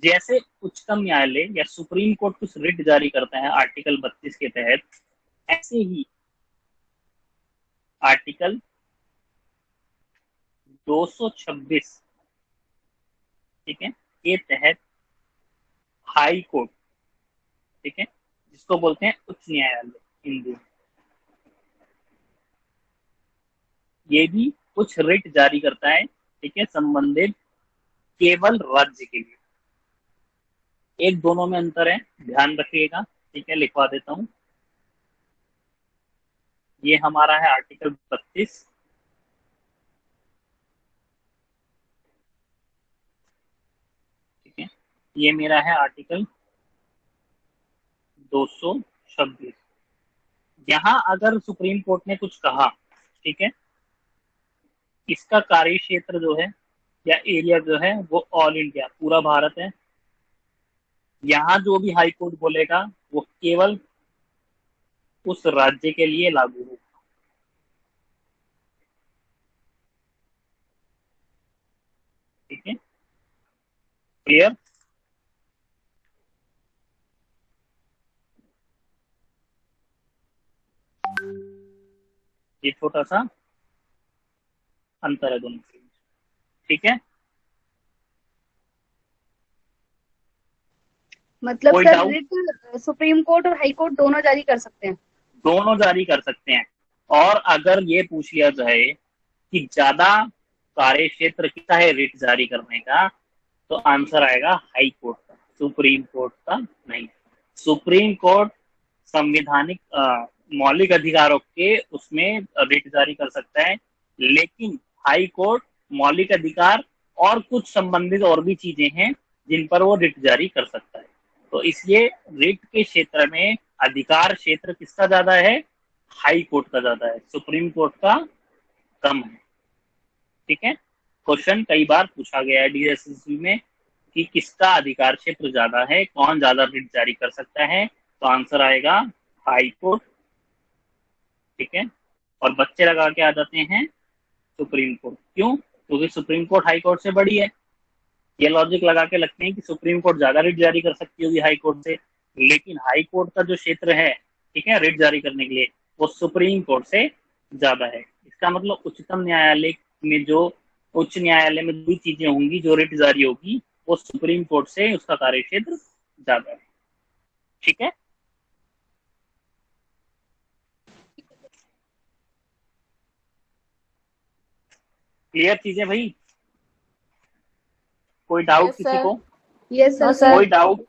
जैसे उच्चतम न्यायालय या सुप्रीम कोर्ट कुछ रिट जारी करता है आर्टिकल 32 के तहत, ऐसे ही आर्टिकल 226 ठीक है के तहत हाई कोर्ट, ठीक है, जिसको बोलते हैं उच्च न्यायालय हिंदी, ये भी कुछ रिट जारी करता है। ठीक है, संबंधित केवल राज्य के लिए। एक दोनों में अंतर है, ध्यान रखिएगा। ठीक है, लिखवा देता हूं। ये हमारा है आर्टिकल 32, ठीक है, ये मेरा है आर्टिकल 226। यहां अगर सुप्रीम कोर्ट ने कुछ कहा, ठीक है, इसका कार्य क्षेत्र जो है या एरिया जो है वो ऑल इंडिया पूरा भारत है। यहाँ जो भी हाई कोर्ट बोलेगा वो केवल उस राज्य के लिए लागू होगा। ठीक है, क्लियर? ये छोटा सा अंतर है दोनों के। ठीक है, मतलब कोई sir doubt? Writ supreme court और हाई कोर्ट दोनों जारी कर सकते हैं? दोनों जारी कर सकते हैं। और अगर ये पूछ लिया जाए कि ज्यादा कार्य क्षेत्र किसका है रिट जारी करने का, तो आंसर आएगा हाई कोर्ट का, सुप्रीम कोर्ट का नहीं। सुप्रीम कोर्ट संविधानिक मौलिक अधिकारों के उसमें रिट जारी कर सकता है, लेकिन हाई कोर्ट मौलिक अधिकार और कुछ संबंधित और भी चीजें हैं जिन पर वो रिट जारी कर सकता है। तो इसलिए रिट के क्षेत्र में अधिकार क्षेत्र किसका ज्यादा है? हाई कोर्ट का ज्यादा है, सुप्रीम कोर्ट का कम है। ठीक है, क्वेश्चन कई बार पूछा गया है डीएसएसबी में कि किसका अधिकार क्षेत्र ज्यादा है, कौन ज्यादा रिट जारी कर सकता है, तो आंसर आएगा हाई कोर्ट। ठीक है, और बच्चे लगा के आ जाते हैं सुप्रीम कोर्ट। क्यों? क्योंकि सुप्रीम कोर्ट हाई कोर्ट से बड़ी है। ये लॉजिक लगा के लगते हैं कि सुप्रीम कोर्ट ज्यादा रिट जारी कर सकती होगी हाई कोर्ट से, लेकिन हाई कोर्ट का जो क्षेत्र है, ठीक है, रिट जारी करने के लिए, वो सुप्रीम कोर्ट से ज्यादा है। इसका मतलब उच्चतम न्यायालय में जो उच्च न्यायालय में दो चीजें होंगी जो रिट जारी होगी, वो सुप्रीम कोर्ट से उसका कार्य क्षेत्र ज्यादा है। ठीक है, क्लियर चीजें भाई? कोई डाउट Yes, किसी sir. को? Yes No, sir. sir. कोई डाउट?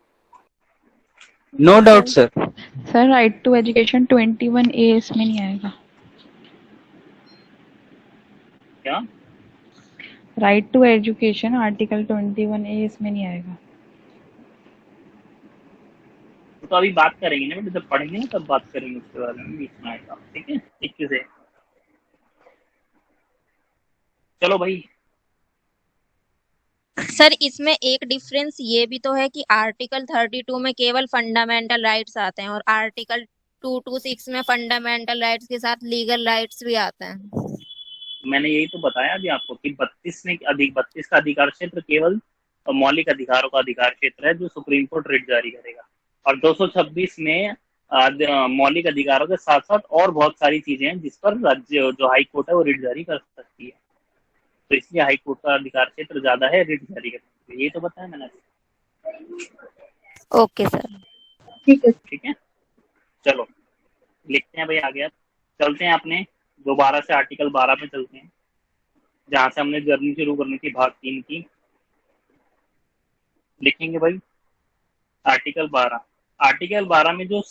No doubt sir. Sir right to education 21A इसमें नहीं आएगा। क्या right to education article 21A इसमें नहीं आएगा। तो अभी बात करेंगे ना बेटा, जब पढ़ेंगे ना तब बात करेंगे उसके बारे में, बीच में आएगा। ठीक है, 21 है। चलो भाई, सर इसमें एक डिफरेंस ये भी तो है कि आर्टिकल 32 में केवल फंडामेंटल राइट्स आते हैं और आर्टिकल 226 में फंडामेंटल राइट्स के साथ लीगल राइट्स भी आते हैं। मैंने यही तो बताया अभी आपको कि 32 का अधिकार क्षेत्र केवल मौलिक अधिकारों का अधिकार क्षेत्र है जो सुप्रीम कोर्ट रिट जारी करेगा, और 226 में मौलिक अधिकारों के साथ साथ और बहुत सारी चीजें हैं जिस पर राज्य जो हाई कोर्ट है वो रिट जारी कर सकती है। तो इसलिए हाई कोर्ट का अधिकार क्षेत्र ज्यादा है रिट जारी करने के। ये तो बताया मैंने। Okay sir. ठीक है, चलो लिखते हैं भाई आगे। अब चलते हैं अपने दोबारा से आर्टिकल 12 पे चलते हैं, जहां से हमने जर्नी शुरू करनी थी भाग 3 की। लिखेंगे भाई आर्टिकल 12। आर्टिकल 12 में जो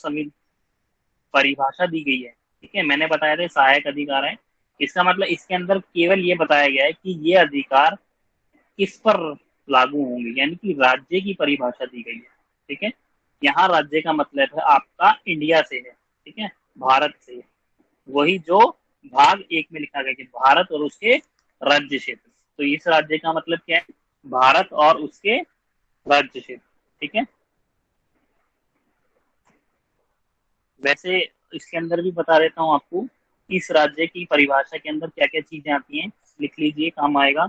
परिभाषा दी गई है, ठीक है, मैंने बताया था सहायक अधिकार है। इसका मतलब इसके अंदर केवल ये बताया गया है कि ये अधिकार किस पर लागू होंगे, यानी कि राज्य की परिभाषा दी गई है। ठीक है, यहाँ राज्य का मतलब है आपका इंडिया से है, ठीक है, भारत से। वही जो भाग 1 में लिखा गया कि भारत और उसके राज्य क्षेत्र। तो इस राज्य का मतलब क्या है? भारत और उसके राज्य क्षेत्र। ठीक है, वैसे इसके अंदर भी बता देता हूं आपको, इस राज्य की परिभाषा के अंदर क्या क्या चीजें आती हैं, लिख लीजिए, काम आएगा।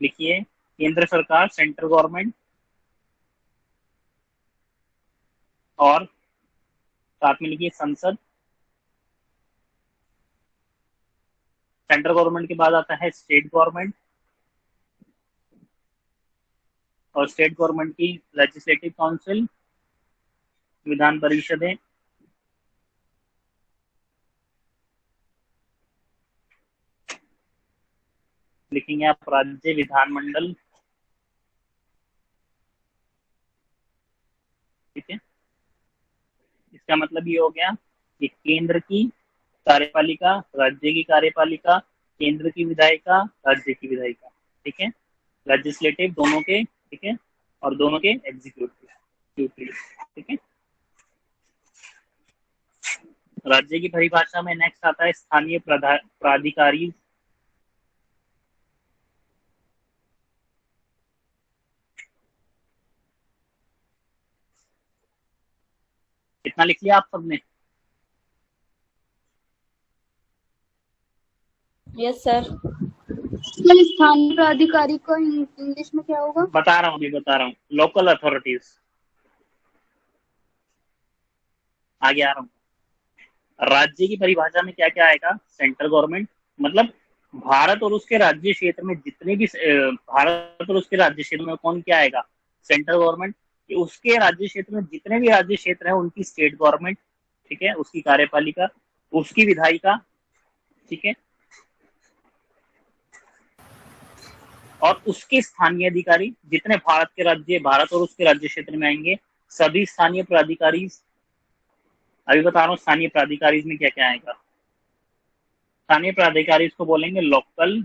लिखिए केंद्र सरकार, सेंट्रल गवर्नमेंट, और साथ में लिखिए संसद। सेंट्रल गवर्नमेंट के बाद आता है स्टेट गवर्नमेंट, और स्टेट गवर्नमेंट की लेजिस्लेटिव काउंसिल, विधान परिषद है। लिखेंगे आप राज्य विधानमंडल। ठीक है, इसका मतलब ये हो गया कि केंद्र की कार्यपालिका, राज्य की कार्यपालिका, केंद्र की विधायिका, राज्य की विधायिका। ठीक है, लेजिस्लेटिव दोनों के, ठीक है, और दोनों के एग्जीक्यूटिव। ठीक है, राज्य की परिभाषा में नेक्स्ट आता है स्थानीय प्राधिकारी। कितना लिख लिया आप सबने? Yes sir. स्थानीय प्राधिकारी को इंग्लिश में क्या होगा? बता रहा हूँ, लोकल अथॉरिटीज। आगे आ रहा हूँ। राज्य की परिभाषा में क्या क्या आएगा? सेंट्रल गवर्नमेंट, मतलब भारत और उसके राज्य क्षेत्र में जितने भी भारत और उसके राज्य क्षेत्र में कौन क्या आएगा? Central government. उसके राज्य क्षेत्र में जितने भी राज्य क्षेत्र है उनकी स्टेट गवर्नमेंट, ठीक है, उसकी कार्यपालिका, उसकी विधायिका, ठीक है, और उसके स्थानीय अधिकारी, जितने भारत और उसके राज्य क्षेत्र में आएंगे सभी स्थानीय प्राधिकारी। अभी बता रहा हूँ स्थानीय प्राधिकारी में क्या क्या आएगा। स्थानीय प्राधिकारी को बोलेंगे लोकल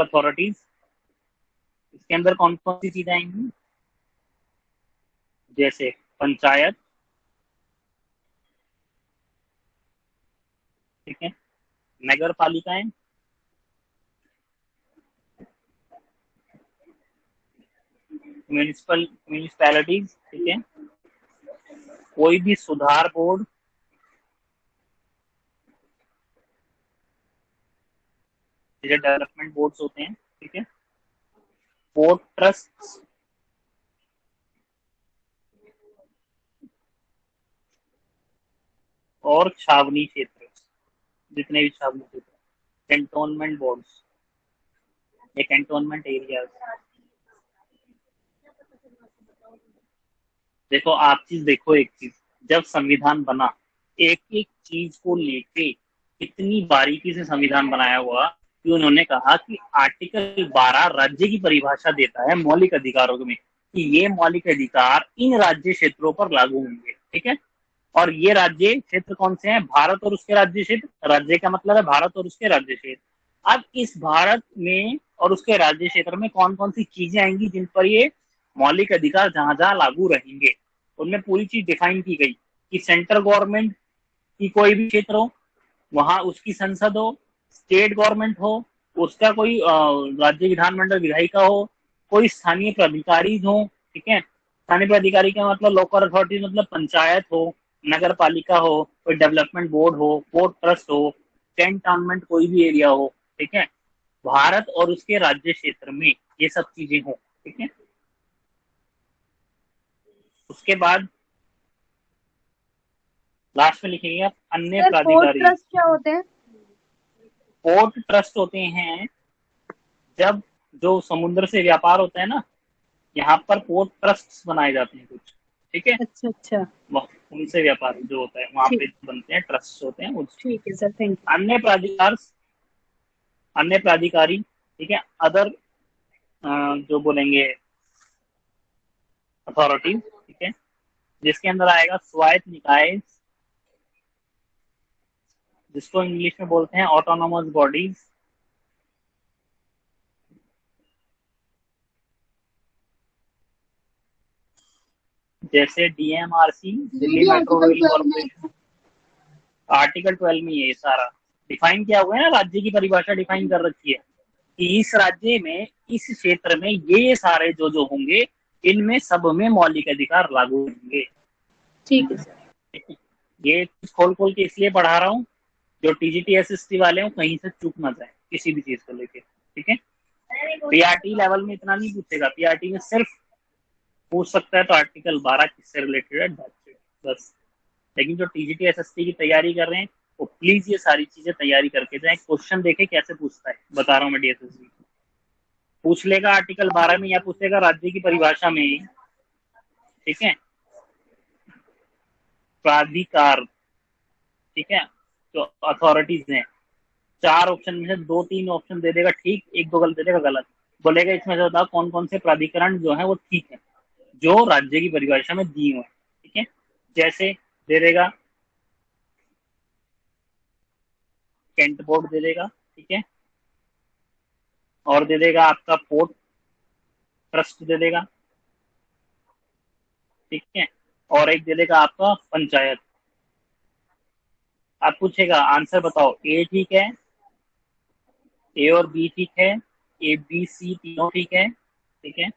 अथॉरिटीज। इसके अंदर कौन कौन सी चीजें आएंगी? जैसे पंचायत, ठीक है, नगर पालिकाएं, म्यूनिसिपैलिटीज, ठीक है, कोई भी सुधार बोर्ड, डेवलपमेंट बोर्ड्स होते हैं, ठीक है, पोर्ट ट्रस्ट, और छावनी क्षेत्र, जितने भी छावनी क्षेत्र, कैंटोनमेंट बोर्ड्स, ये कैंटोनमेंट एरियाज। देखो आप देखो एक चीज, जब संविधान बना एक एक चीज को लेके इतनी बारीकी से संविधान बनाया हुआ कि उन्होंने कहा कि आर्टिकल 12 राज्य की परिभाषा देता है मौलिक अधिकारों में, कि ये मौलिक अधिकार इन राज्य क्षेत्रों पर लागू होंगे। ठीक है, और ये राज्य क्षेत्र कौन से हैं? भारत और उसके राज्य क्षेत्र। राज्य का मतलब है भारत और उसके राज्य क्षेत्र। अब इस भारत में और उसके राज्य क्षेत्र में कौन कौन सी चीजें आएंगी जिन पर ये मौलिक अधिकार जहां जहां लागू रहेंगे, उनमें पूरी चीज डिफाइन की गई कि सेंट्रल गवर्नमेंट की कोई भी क्षेत्र हो, वहां उसकी संसद हो, स्टेट गवर्नमेंट हो, उसका कोई राज्य विधानमंडल विधायिका हो, कोई स्थानीय प्राधिकारी हो, ठीक है, स्थानीय प्राधिकारी का मतलब लोकल अथॉरिटी, मतलब पंचायत हो, नगर पालिका हो, कोई डेवलपमेंट बोर्ड हो, पोर्ट ट्रस्ट हो, कैंटोनमेंट कोई भी एरिया हो, ठीक है, भारत और उसके राज्य क्षेत्र में ये सब चीजें हो। ठीक है, उसके बाद लास्ट में लिखेंगे आप अन्य सर पोर्ट प्राधिकारी। ट्रस्ट क्या होते हैं? पोर्ट ट्रस्ट होते हैं जब जो समुद्र से व्यापार होता है ना, यहाँ पर पोर्ट ट्रस्ट बनाए जाते हैं कुछ, ठीक है। अच्छा अच्छा, उनसे व्यापार जो होता है वहां ठीक। पे बनते हैं, ट्रस्ट होते हैं उस। ठीक है सर, थैंक यू। अन्य प्राधिकारी, ठीक है, अदर जो बोलेंगे अथॉरिटी, ठीक है, जिसके अंदर आएगा स्वायत्त निकाय, जिसको इंग्लिश में बोलते हैं ऑटोनोमस बॉडीज। जैसे DMRC, Delhi metro rail corporation. Article 12 में ये सारा डिफाइन किया हुआ है ना, राज्य की परिभाषा डिफाइन कर रखी है कि इस राज्य में इस क्षेत्र में ये सारे जो जो होंगे, इनमें सब में मौलिक अधिकार लागू होंगे। ठीक है सर। ये खोल खोल के इसलिए पढ़ा रहा हूँ, जो टीजीटी एसएसटी वाले हो कहीं से चूक ना जाए किसी भी चीज को लेके, ठीक है। पीआरटी लेवल में इतना नहीं पूछेगा, पीआरटी में सिर्फ पूछ सकता है तो आर्टिकल 12 किससे रिलेटेड है बस। लेकिन जो टीजीटी एसएसटी की तैयारी कर रहे हैं वो प्लीज ये सारी चीजें तैयारी करके जाए। क्वेश्चन देखे कैसे पूछता है, बता रहा हूँ मैं। डीएसएसबी पूछ लेगा आर्टिकल 12 में, या पूछेगा राज्य की परिभाषा में, ठीक है, प्राधिकार, ठीक है, जो अथॉरिटीज हैं, 4 ऑप्शन में से 2-3 ऑप्शन दे देगा ठीक, 1-2 गलत दे देगा गलत। बोलेगा इसमें से बताओ कौन कौन से प्राधिकरण जो है वो ठीक है, जो राज्य की परिभाषा में दिए हुए हैं, ठीक है। जैसे दे देगा कैंट बोर्ड दे देगा, ठीक है, और दे देगा आपका पोर्ट ट्रस्ट दे देगा, ठीक है, और एक दे देगा आपका पंचायत। आप पूछेगा आंसर बताओ, ए ठीक है, ए और बी ठीक है, ए बी सी तीनों ठीक है, ठीक है,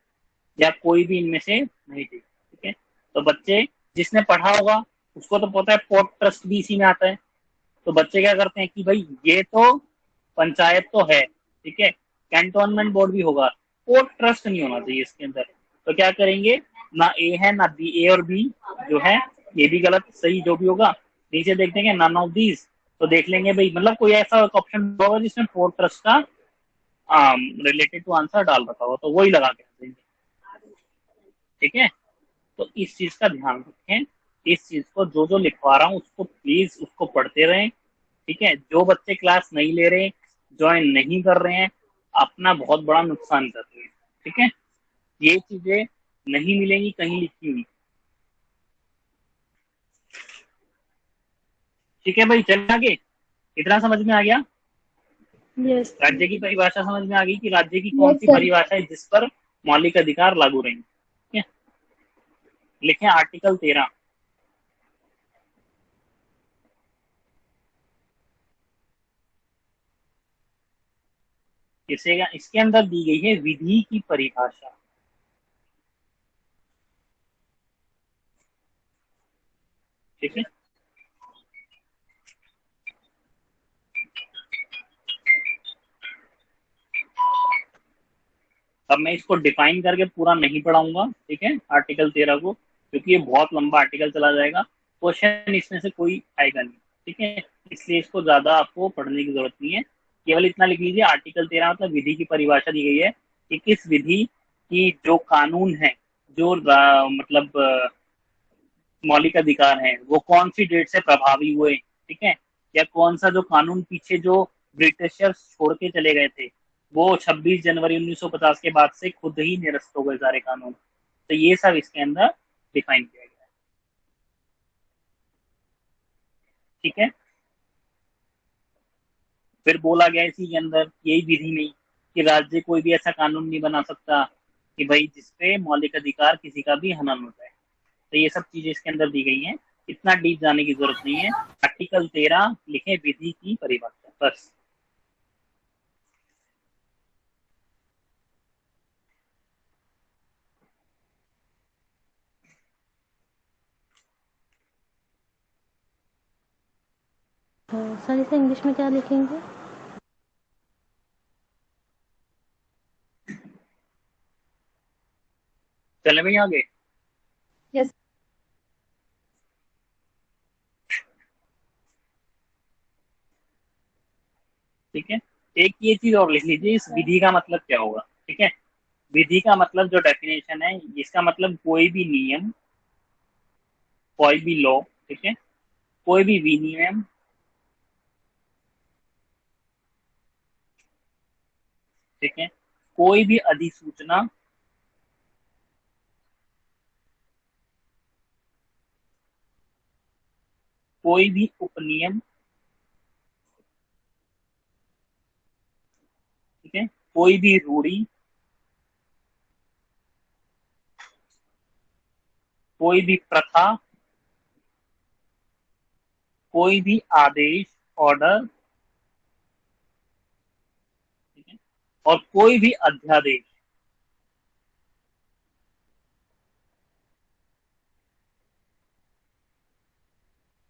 या कोई भी इनमें से नहीं ठीक, ठीक है। तो बच्चे जिसने पढ़ा होगा उसको तो पता है पोर्ट ट्रस्ट भी इसी में आता है। तो बच्चे क्या करते हैं कि भाई ये तो पंचायत तो है, ठीक है, कैंटोनमेंट बोर्ड भी होगा, पोर्ट ट्रस्ट नहीं होना चाहिए इसके अंदर। तो क्या करेंगे, ना ए है ना बी, ए और बी जो है ये भी गलत, सही जो भी होगा नीचे देख देंगे नन ऑफ दीज। तो देख लेंगे भाई, मतलब कोई ऐसा ऑप्शन होगा जिसमें पोर्ट ट्रस्ट का रिलेटेड टू आंसर डाल रखा होगा, तो वही लगा के देंगे, ठीक है। तो इस चीज का ध्यान रखें, इस चीज को जो जो लिखवा रहा हूँ उसको प्लीज उसको पढ़ते रहें, ठीक है। जो बच्चे क्लास नहीं ले रहे, ज्वाइन नहीं कर रहे हैं, अपना बहुत बड़ा नुकसान कर रहे हैं, ठीक है। ये चीजें नहीं मिलेंगी कहीं लिखी हुई, ठीक है भाई। चल आगे, इतना समझ में आ गया? यस। राज्य की परिभाषा समझ में आ गई कि राज्य की कौन सी परिभाषा है जिस पर मौलिक अधिकार लागू रहेंगे, ठीक है। लिखें आर्टिकल 13। इसके अंदर दी गई है विधि की परिभाषा, ठीक है। अब मैं इसको डिफाइन करके पूरा नहीं पढ़ाऊंगा, ठीक है, आर्टिकल 13 को, क्योंकि ये बहुत लंबा आर्टिकल चला जाएगा, क्वेश्चन इसमें से कोई आएगा नहीं, ठीक है। इसलिए इसको ज्यादा आपको पढ़ने की जरूरत नहीं है, केवल इतना लिख लीजिए आर्टिकल 13 मतलब विधि की परिभाषा दी गई है कि किस विधि की जो कानून है, जो मतलब मौलिक अधिकार हैं, वो कौन सी डेट से प्रभावी हुए, ठीक है, या कौन सा जो कानून पीछे जो ब्रिटिशर्स छोड़ के चले गए थे, वो 26 जनवरी 1950 के बाद से खुद ही निरस्त हो गए सारे कानून। तो ये सब इसके अंदर डिफाइन किया गया है, ठीक है। फिर बोला गया इसी के अंदर यही विधि में कि राज्य कोई भी ऐसा कानून नहीं बना सकता कि भाई जिसपे मौलिक अधिकार किसी का भी हनन हो जाए। तो ये सब चीजें इसके अंदर दी गई हैं, इतना डीप जाने की जरूरत नहीं है। आर्टिकल 13 लिखे विधि की परिभाषा, बस। सर इसे इंग्लिश में क्या लिखेंगे? चले भाई आगे। यस। एक ये चीज और लिख लीजिए, इस विधि का मतलब क्या होगा। ठीक है, विधि का मतलब जो डेफिनेशन है, इसका मतलब कोई भी नियम, कोई भी लॉ, ठीक है, कोई भी विनियम, ठीक है, कोई भी अधिसूचना, कोई भी उपनियम, ठीक है, कोई भी रूढ़ी, कोई भी प्रथा, कोई भी आदेश, ऑर्डर, ठीक है, और कोई भी अध्यादेश,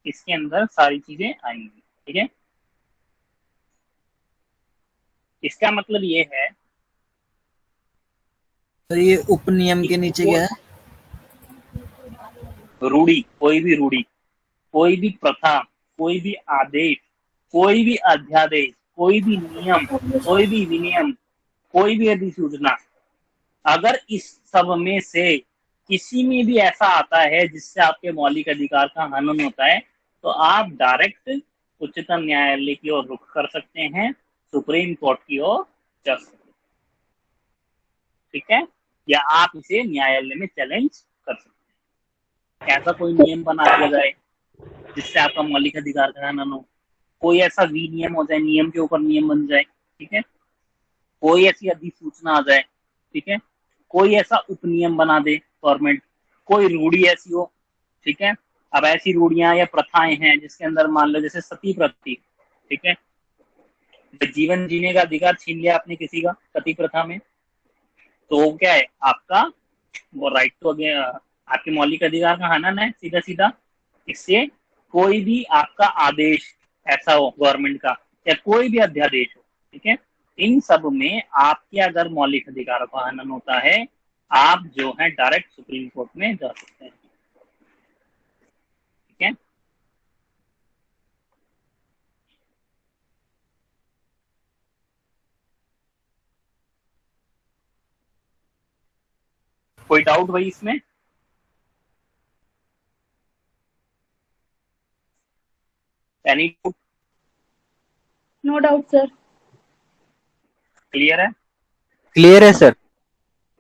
इसके अंदर सारी चीजें आएंगी। ठीक है, इसका मतलब ये है, तो ये उपनियम के नीचे क्या है? रूढ़ी, कोई भी रूढ़ी, कोई भी प्रथा, कोई भी आदेश, कोई भी अध्यादेश, कोई भी नियम, कोई भी विनियम, कोई भी अधिसूचना, अगर इस सब में से किसी में भी ऐसा आता है जिससे आपके मौलिक अधिकार का हनन होता है, तो आप डायरेक्ट उच्चतम न्यायालय की ओर रुख कर सकते हैं, सुप्रीम कोर्ट की ओर जा सकते हैं। ठीक है, या आप इसे न्यायालय में चैलेंज कर सकते हैं। ऐसा कोई नियम बना दिया जाए जिससे आपका मौलिक अधिकार का हनन हो, कोई ऐसा विनियम हो जाए, नियम के ऊपर नियम बन जाए, ठीक है, कोई ऐसी अधिसूचना आ जाए, ठीक है, कोई ऐसा उपनियम बना दे गवर्नमेंट, कोई रूढ़ी ऐसी हो, ठीक है। अब ऐसी रूढ़ियां या प्रथाएं हैं जिसके अंदर मान लो जैसे सती प्रथा, ठीक है, जीवन जीने का अधिकार छीन लिया आपने किसी का सती प्रथा में, तो वो क्या है, आपका वो राइट टू आपके मौलिक अधिकार का हनन है सीधा सीधा। इससे कोई भी आपका आदेश ऐसा हो गवर्नमेंट का, या कोई भी अध्यादेश हो, ठीक है, इन सब में आपके अगर मौलिक अधिकारों का हनन होता है, आप जो है डायरेक्ट सुप्रीम कोर्ट में जा सकते हैं। ठीक है, कोई डाउट भाई इसमें? Any doubt? No doubt sir. Clear है? क्लियर है सर।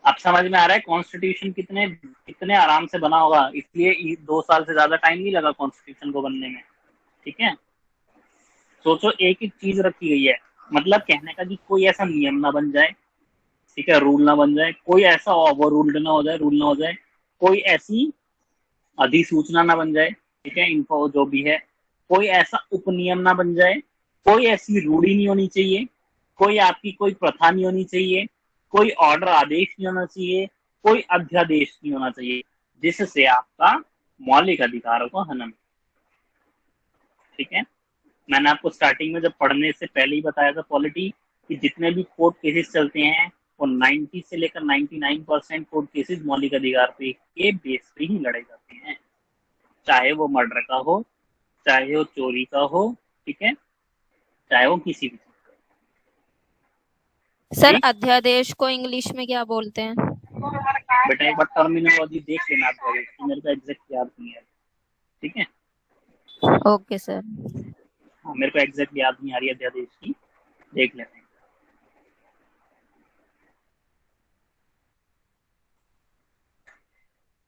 अब समझ में आ रहा है कॉन्स्टिट्यूशन कितने कितने आराम से बना होगा, इसलिए 2 साल से ज्यादा टाइम नहीं लगा कॉन्स्टिट्यूशन को बनने में। ठीक है, सोचो एक एक चीज रखी गई है, मतलब कहने का कि कोई ऐसा नियम ना बन जाए, ठीक है, रूल ना बन जाए, कोई ऐसा ओवर रूल्ड ना हो जाए, रूल ना हो जाए, कोई ऐसी अधिसूचना ना बन जाए, ठीक है, इनको जो भी है, कोई ऐसा उपनियम ना बन जाए, कोई ऐसी रूढ़ी नहीं होनी चाहिए, कोई आपकी कोई प्रथा नहीं होनी चाहिए, कोई ऑर्डर आदेश नहीं होना चाहिए, कोई अध्यादेश नहीं होना चाहिए जिससे आपका मौलिक अधिकारों को हनन। ठीक है, मैंने आपको स्टार्टिंग में जब पढ़ने से पहले ही बताया था पॉलिटी कि जितने भी कोर्ट केसेस चलते हैं वो 90 से लेकर 99% कोर्ट केसेस मौलिक अधिकार पे के बेस पे ही लड़े जाते हैं, चाहे वो मर्डर का हो, चाहे वो चोरी का हो, ठीक है, चाहे वो किसी भी। सर अध्यादेश को इंग्लिश में क्या बोलते हैं? बेटा एक बार टर्मिनोलॉजी देख लेना अध्यादेश की, मेरे को एग्जैक्ट याद नहीं है। ठीक है, ओके सर। हाँ, मेरे को एग्जैक्ट याद नहीं आ रही अध्यादेश की, देख लेते हैं।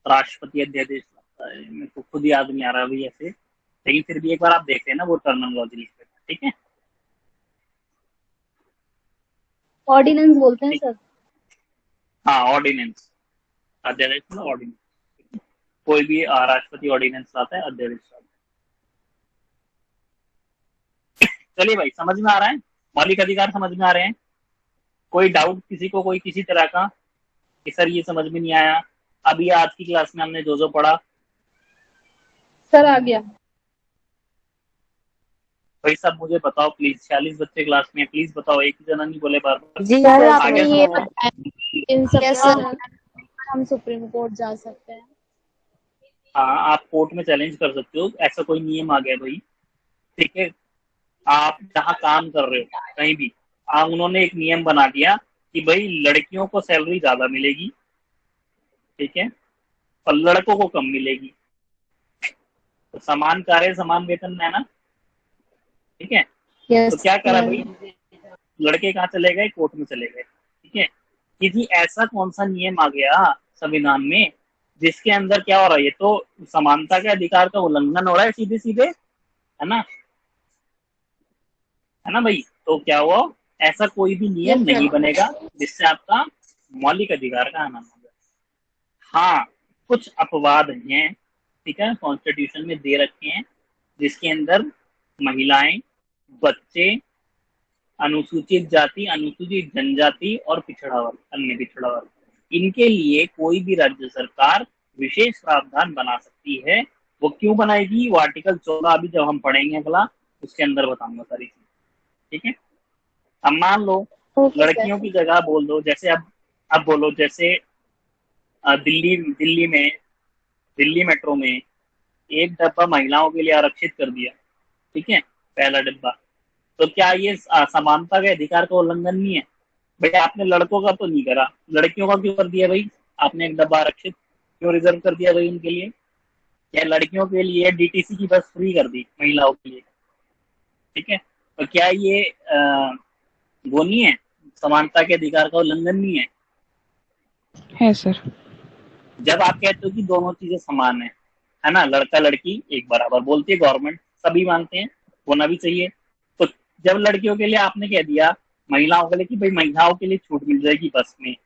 राष्ट्रपति अध्यादेश लगता है, मेरे को खुद याद नहीं आ रहा अभी ऐसे, लेकिन फिर भी एक बार आप देख लेना वो टर्मिनोलॉजी लिख लेना। ठीक है, ऑर्डिनेंस बोलते हैं सर। हाँ ऑर्डिनेंस, अध्यादेश मतलब ऑर्डिनेंस, कोई भी राष्ट्रपति ऑर्डिनेंस लाता है, अध्यादेश लाता है। चलिए भाई, समझ में आ रहा है, मौलिक अधिकार समझ में आ रहे हैं? कोई डाउट किसी को, कोई किसी तरह का कि सर ये समझ में नहीं आया? अभी आज की क्लास में हमने जो पढ़ा सर आ गया। भाई सब मुझे बताओ प्लीज, 46 बच्चे क्लास में, प्लीज बताओ, एक ही जना नहीं बोले बार बार। जी सर, सर, आपने आगे ये सुनो। इन सब Yes, का sir. हम सुप्रीम कोर्ट जा सकते हैं। हाँ, आप कोर्ट में चैलेंज कर सकते हो, ऐसा कोई नियम आ गया भाई, ठीक है, आप जहाँ काम कर रहे हो कहीं भी उन्होंने एक नियम बना दिया कि भाई लड़कियों को सैलरी ज्यादा मिलेगी, ठीक है, और लड़कों को कम मिलेगी। तो समान कार्य समान वेतन है ना, ठीक है। तो क्या करा भाई, लड़के कहाँ चले गए, कोर्ट में चले गए, ठीक है। क्योंकि ऐसा कौन सा नियम आ गया संविधान में जिसके अंदर क्या हो रहा है, ये तो समानता के अधिकार का उल्लंघन हो रहा है सीधे सीधे, है ना, है ना भाई। तो क्या हुआ, ऐसा कोई भी नियम नहीं बनेगा जिससे आपका मौलिक अधिकार का हनन होगा। हाँ, कुछ अपवाद हैं, ठीक है, कॉन्स्टिट्यूशन में दे रखे हैं, जिसके अंदर महिलाएं, बच्चे, अनुसूचित जाति, अनुसूचित जनजाति और पिछड़ा वर्ग, अन्य पिछड़ा वर्ग, इनके लिए कोई भी राज्य सरकार विशेष प्रावधान बना सकती है। वो क्यों बनाएगी, वो आर्टिकल 14 अभी जब हम पढ़ेंगे अगला, उसके अंदर बताऊंगा सारी चीज, ठीक है। अब मान लो लड़कियों की जगह बोल दो, जैसे अब बोलो, जैसे दिल्ली मेट्रो में एक डब्बा महिलाओं के लिए आरक्षित कर दिया, ठीक है, पहला डब्बा। तो क्या ये समानता के अधिकार का उल्लंघन नहीं है भाई? आपने लड़कों का तो नहीं करा, लड़कियों का क्यों कर दिया भाई? आपने एक डब्बा आरक्षित क्यों रिजर्व कर दिया भाई उनके लिए? क्या लड़कियों के लिए डीटीसी की बस फ्री कर दी महिलाओं के लिए, ठीक है। तो क्या ये वो नहीं है, समानता के अधिकार का उल्लंघन नहीं है सर। जब आप कहते हो कि दोनों चीजें समान है ना, लड़का लड़की एक बराबर बोलती है गवर्नमेंट, सभी मानते हैं, होना भी चाहिए। तो जब लड़कियों के लिए आपने कह दिया महिलाओं के लिए कि भाई महिलाओं के लिए छूट मिल जाएगी बस में,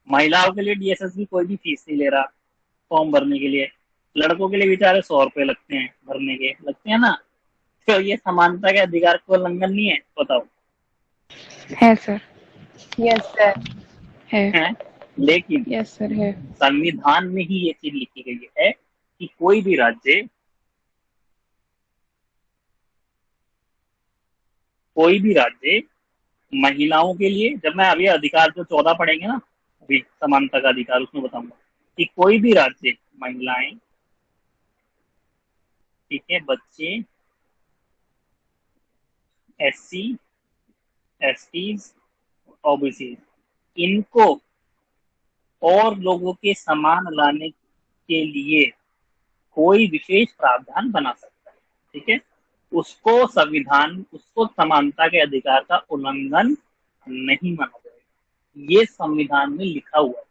महिलाओं के लिए डीएसएसबी कोई भी फीस नहीं ले रहा फॉर्म भरने के लिए, लड़कों के लिए बेचारे 100 रुपए लगते हैं भरने के, लगते हैं ना, तो ये समानता के अधिकार का उल्लंघन नहीं है? बताओ। है सर। Yes sir. है। लेकिन यस सर है। संविधान में ही ये चीज लिखी गई है कि कोई भी राज्य महिलाओं के लिए, जब मैं अभी अधिकार जो 14 पढ़ेंगे ना अभी समानता का अधिकार, उसमें बताऊंगा कि कोई भी राज्य महिलाएं, ठीक है, बच्चे, एससी, एसटीज, ओबीसी, इनको और लोगों के समान लाने के लिए कोई विशेष प्रावधान बना सकता है, ठीक है। उसको समानता के अधिकार का उल्लंघन नहीं माना जाएगा, ये संविधान में लिखा हुआ है,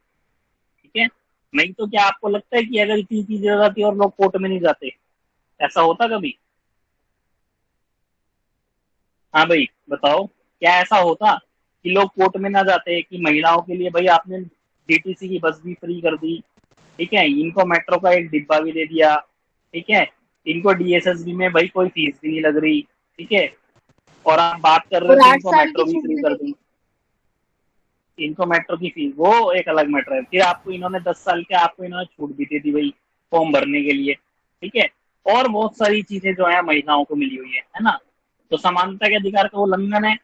ठीक है। नहीं तो क्या आपको लगता है कि अगर इतनी चीजें हो जाती और लोग कोर्ट में नहीं जाते, ऐसा होता कभी? हाँ भाई बताओ, क्या ऐसा होता कि लोग कोर्ट में ना जाते, कि महिलाओं के लिए भाई आपने डीटीसी की बस भी फ्री कर दी, ठीक है, इनको मेट्रो का एक डिब्बा भी दे दिया, ठीक है, इनको डीएसएसबी में भाई कोई फीस भी नहीं लग रही, ठीक है, और आप बात कर रहे हो इनको मेट्रो भी फ्री कर दी, इनको मेट्रो की फीस वो एक अलग मैटर है। फिर आपको इन्होंने 10 साल के आपको इन्होंने छूट भी दे दी भाई फॉर्म भरने के लिए, ठीक है, और बहुत सारी चीजें जो है महिलाओं को मिली हुई है ना। तो समानता के अधिकार का उल्लंघन है,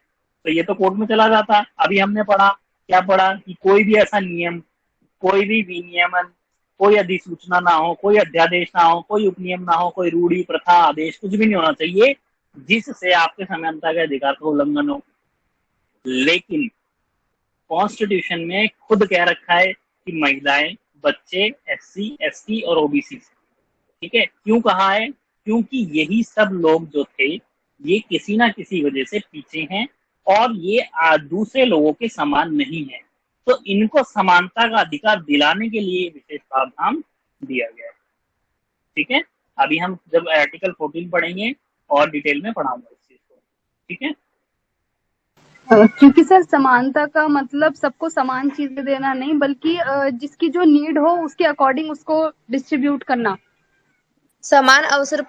तो ये तो कोर्ट में चला जाता। अभी हमने क्या पढ़ा कि कोई भी ऐसा नियम, कोई भी विनियमन, कोई अधिसूचना ना हो, कोई अध्यादेश ना हो, कोई उपनियम ना हो, कोई रूढ़ी प्रथा आदेश कुछ भी नहीं होना चाहिए जिससे आपके समानता के अधिकार का उल्लंघन हो। लेकिन कॉन्स्टिट्यूशन में खुद कह रखा है कि महिलाएं, बच्चे, एससी, एसटी और ओबीसी, ठीक है। क्यों कहा है? क्योंकि यही सब लोग जो थे ये किसी ना किसी वजह से पीछे हैं और ये दूसरे लोगों के समान नहीं है, तो इनको समानता का अधिकार दिलाने के लिए विशेष प्रावधान दिया गया है, ठीक है। अभी हम जब आर्टिकल 14 पढ़ेंगे और डिटेल में पढ़ाऊंगा इस चीज को, ठीक है। क्योंकि सर समानता का मतलब सबको समान चीजें देना नहीं, बल्कि जिसकी जो नीड हो उसके अकॉर्डिंग उसको डिस्ट्रीब्यूट करना, समान अवसर।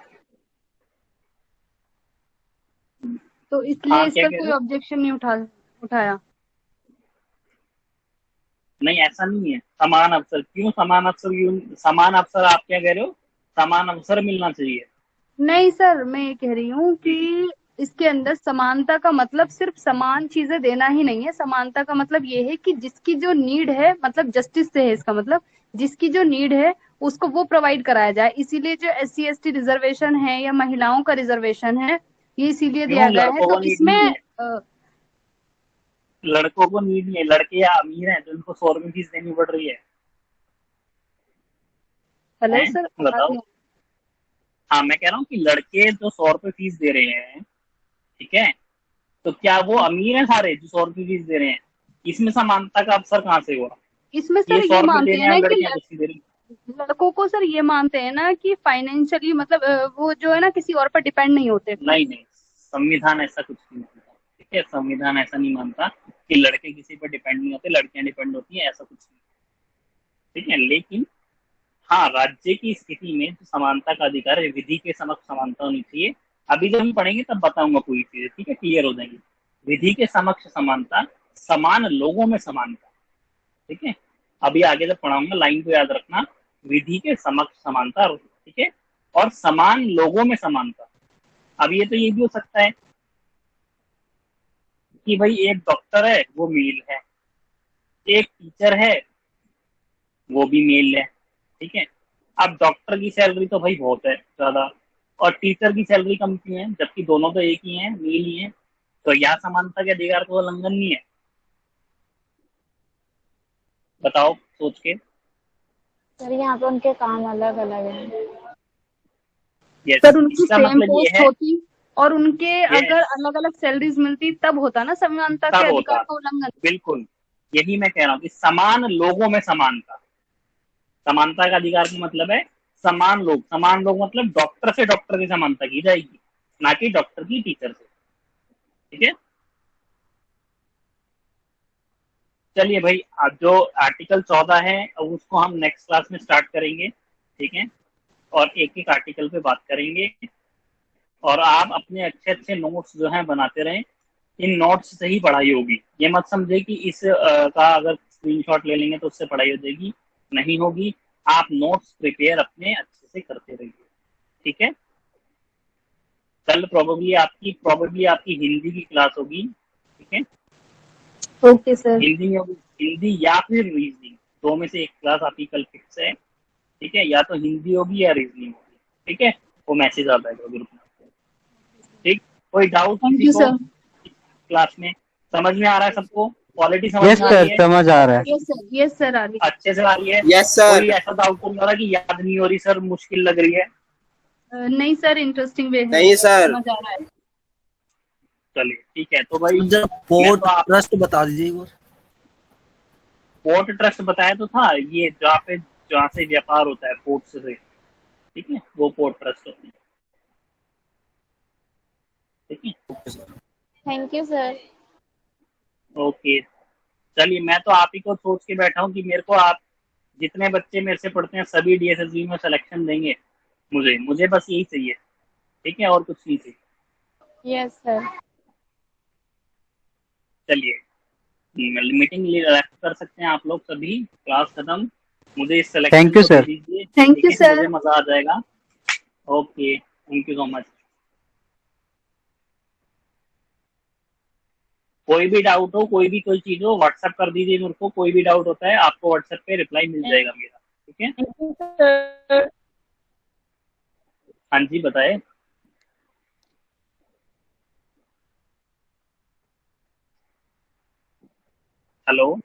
तो इसलिए इस पर कोई ऑब्जेक्शन नहीं उठाया। नहीं, ऐसा नहीं है। समान अवसर क्यों? समान अवसर आप क्या कह रहे हो? समान अवसर मिलना चाहिए। नहीं सर, मैं ये कह रही हूँ कि इसके अंदर समानता का मतलब सिर्फ समान चीजें देना ही नहीं है। समानता का मतलब ये है कि जिसकी जो नीड है, मतलब जस्टिस से है इसका मतलब, जिसकी जो नीड है उसको वो प्रोवाइड कराया जाए। इसीलिए जो SC ST रिजर्वेशन है या महिलाओं का रिजर्वेशन है, ये इसीलिए दिया गया है। तो इसमें लड़कों को नीड नहीं है, लड़के या अमीर हैं जो उनको 100 रुपये फीस देनी पड़ रही है। हेलो हैं? सर, बताओ। हाँ, मैं कह रहा हूँ कि लड़के जो 100 रुपये फीस दे रहे हैं, ठीक है, तो क्या वो अमीर हैं सारे जो 100 रुपये फीस दे रहे हैं? इसमें समानता का अवसर कहाँ से हुआ? इसमें ये सर 100 ये रुपये मानते दे रहे हैं हैं ना और कि लड़कियां कुछ नहीं दे रही। लड़कों को सर ये मानते हैं ना कि फाइनेंशियली मतलब वो जो है ना किसी और पर डिपेंड नहीं होते। नहीं नहीं, संविधान ऐसा कुछ नहीं मानता, ठीक है, संविधान ऐसा नहीं मानता कि लड़के किसी पर डिपेंड नहीं होते, लड़कियां डिपेंड होती हैं, ऐसा कुछ नहीं, ठीक है। लेकिन हाँ, राज्य की स्थिति में जो समानता का अधिकार है, विधि के समक्ष समानता होनी चाहिए। अभी जब हम पढ़ेंगे तब बताऊंगा पूरी चीजें, ठीक है, क्लियर हो जाएंगी। विधि के समक्ष समानता, समान लोगों में समानता, ठीक है। अभी आगे जब पढ़ाऊंगा लाइन को याद रखना, विधि के समक्ष समानता, ठीक है, और समान लोगों में समानता। अब ये भी हो सकता है कि भाई एक डॉक्टर है वो मेल है, एक टीचर है वो भी मेल है, ठीक है। अब डॉक्टर की सैलरी तो भाई बहुत है ज्यादा, और टीचर की सैलरी कम क्यों है, जबकि दोनों तो एक ही है, मेल ही है। तो यह समानता के अधिकार का उल्लंघन नहीं है? बताओ सोच के। सर यहाँ पे उनके काम अलग अलग हैं। यस, सर उनकी इसका सेम मतलब ये पोस्ट है, होती और उनके यस, अगर अलग अलग सैलरीज मिलती तब होता ना समानता के तब अधिकार होता, का उल्लंघन। बिल्कुल। यही मैं कह रहा हूँ कि समान लोगों में समानता, समानता का अधिकार का मतलब है समान लोग, समान लोग मतलब डॉक्टर से डॉक्टर की समानता की जाएगी, ना कि डॉक्टर की टीचर से, ठीक है। चलिए भाई, अब जो आर्टिकल 14 है अब उसको हम नेक्स्ट क्लास में स्टार्ट करेंगे, ठीक है, और एक एक आर्टिकल पे बात करेंगे। और आप अपने अच्छे अच्छे नोट्स जो हैं बनाते रहें, इन नोट्स से ही पढ़ाई होगी। ये मत समझे कि इस का अगर स्क्रीनशॉट ले लेंगे तो उससे पढ़ाई हो जाएगी, नहीं होगी। आप नोट्स प्रिपेयर अपने अच्छे से करते रहिए, ठीक है। कल प्रोबेबली आपकी हिंदी की क्लास होगी, ठीक है। Okay sir. हिंदी में होगी, हिंदी या फिर रीजनिंग, दो में से एक क्लास आपकी कल फिक्स है, ठीक है। या तो हिंदी होगी या रीजनिंग होगी, ठीक है। वो मैसेज आता है ग्रुप में, ठीक। कोई डाउट थैंक किसी यू को सर। क्लास में? समझ में आ रहा है सबको? क्वालिटी समझ यस में आ सर, रही है? समझ आ रहा है। यस सर आ रही है। अच्छे से आ रही है? Yes sir. कोई ऐसा डाउट तो नहीं हो रहा कि याद नहीं हो रही सर, मुश्किल लग रही है? नहीं सर, इंटरेस्टिंग वे है। नहीं सर। समझ आ रहा है। चलिए ठीक है, तो भाई जरा मैं पोर्ट तो आप ट्रस्ट बता दीजिए एक बार। पोर्ट ट्रस्ट बताया तो था, ये जहाँ से व्यापार होता है पोर्ट से, ठीक है, वो पोर्ट ट्रस्ट होती है, ठीक है। Thank you sir. ओके, चलिए, मैं तो आप ही को सोच के बैठा हूँ कि मेरे को आप जितने बच्चे मेरे से पढ़ते हैं सभी डीएसएसबी में सिलेक्शन देंगे, मुझे बस यही चाहिए, ठीक है, और कुछ नहीं चाहिए। Yes sir. चलिए, मीटिंग रैप कर सकते हैं आप लोग सभी, क्लास खत्म। मुझे इस सिलेक्शन थैंक यू को दे सर। दीजिए, थैंक ठीक यू है, सर। मुझे मजा आ जाएगा। Okay, thank you so much. कोई भी डाउट हो, कोई चीज हो, व्हाट्सएप कर दीजिए मेरे को। कोई भी डाउट होता है आपको व्हाट्सएप पे रिप्लाई मिल जाएगा मेरा, ठीक है। Thank you sir. हाँ जी, बताए। हेलो।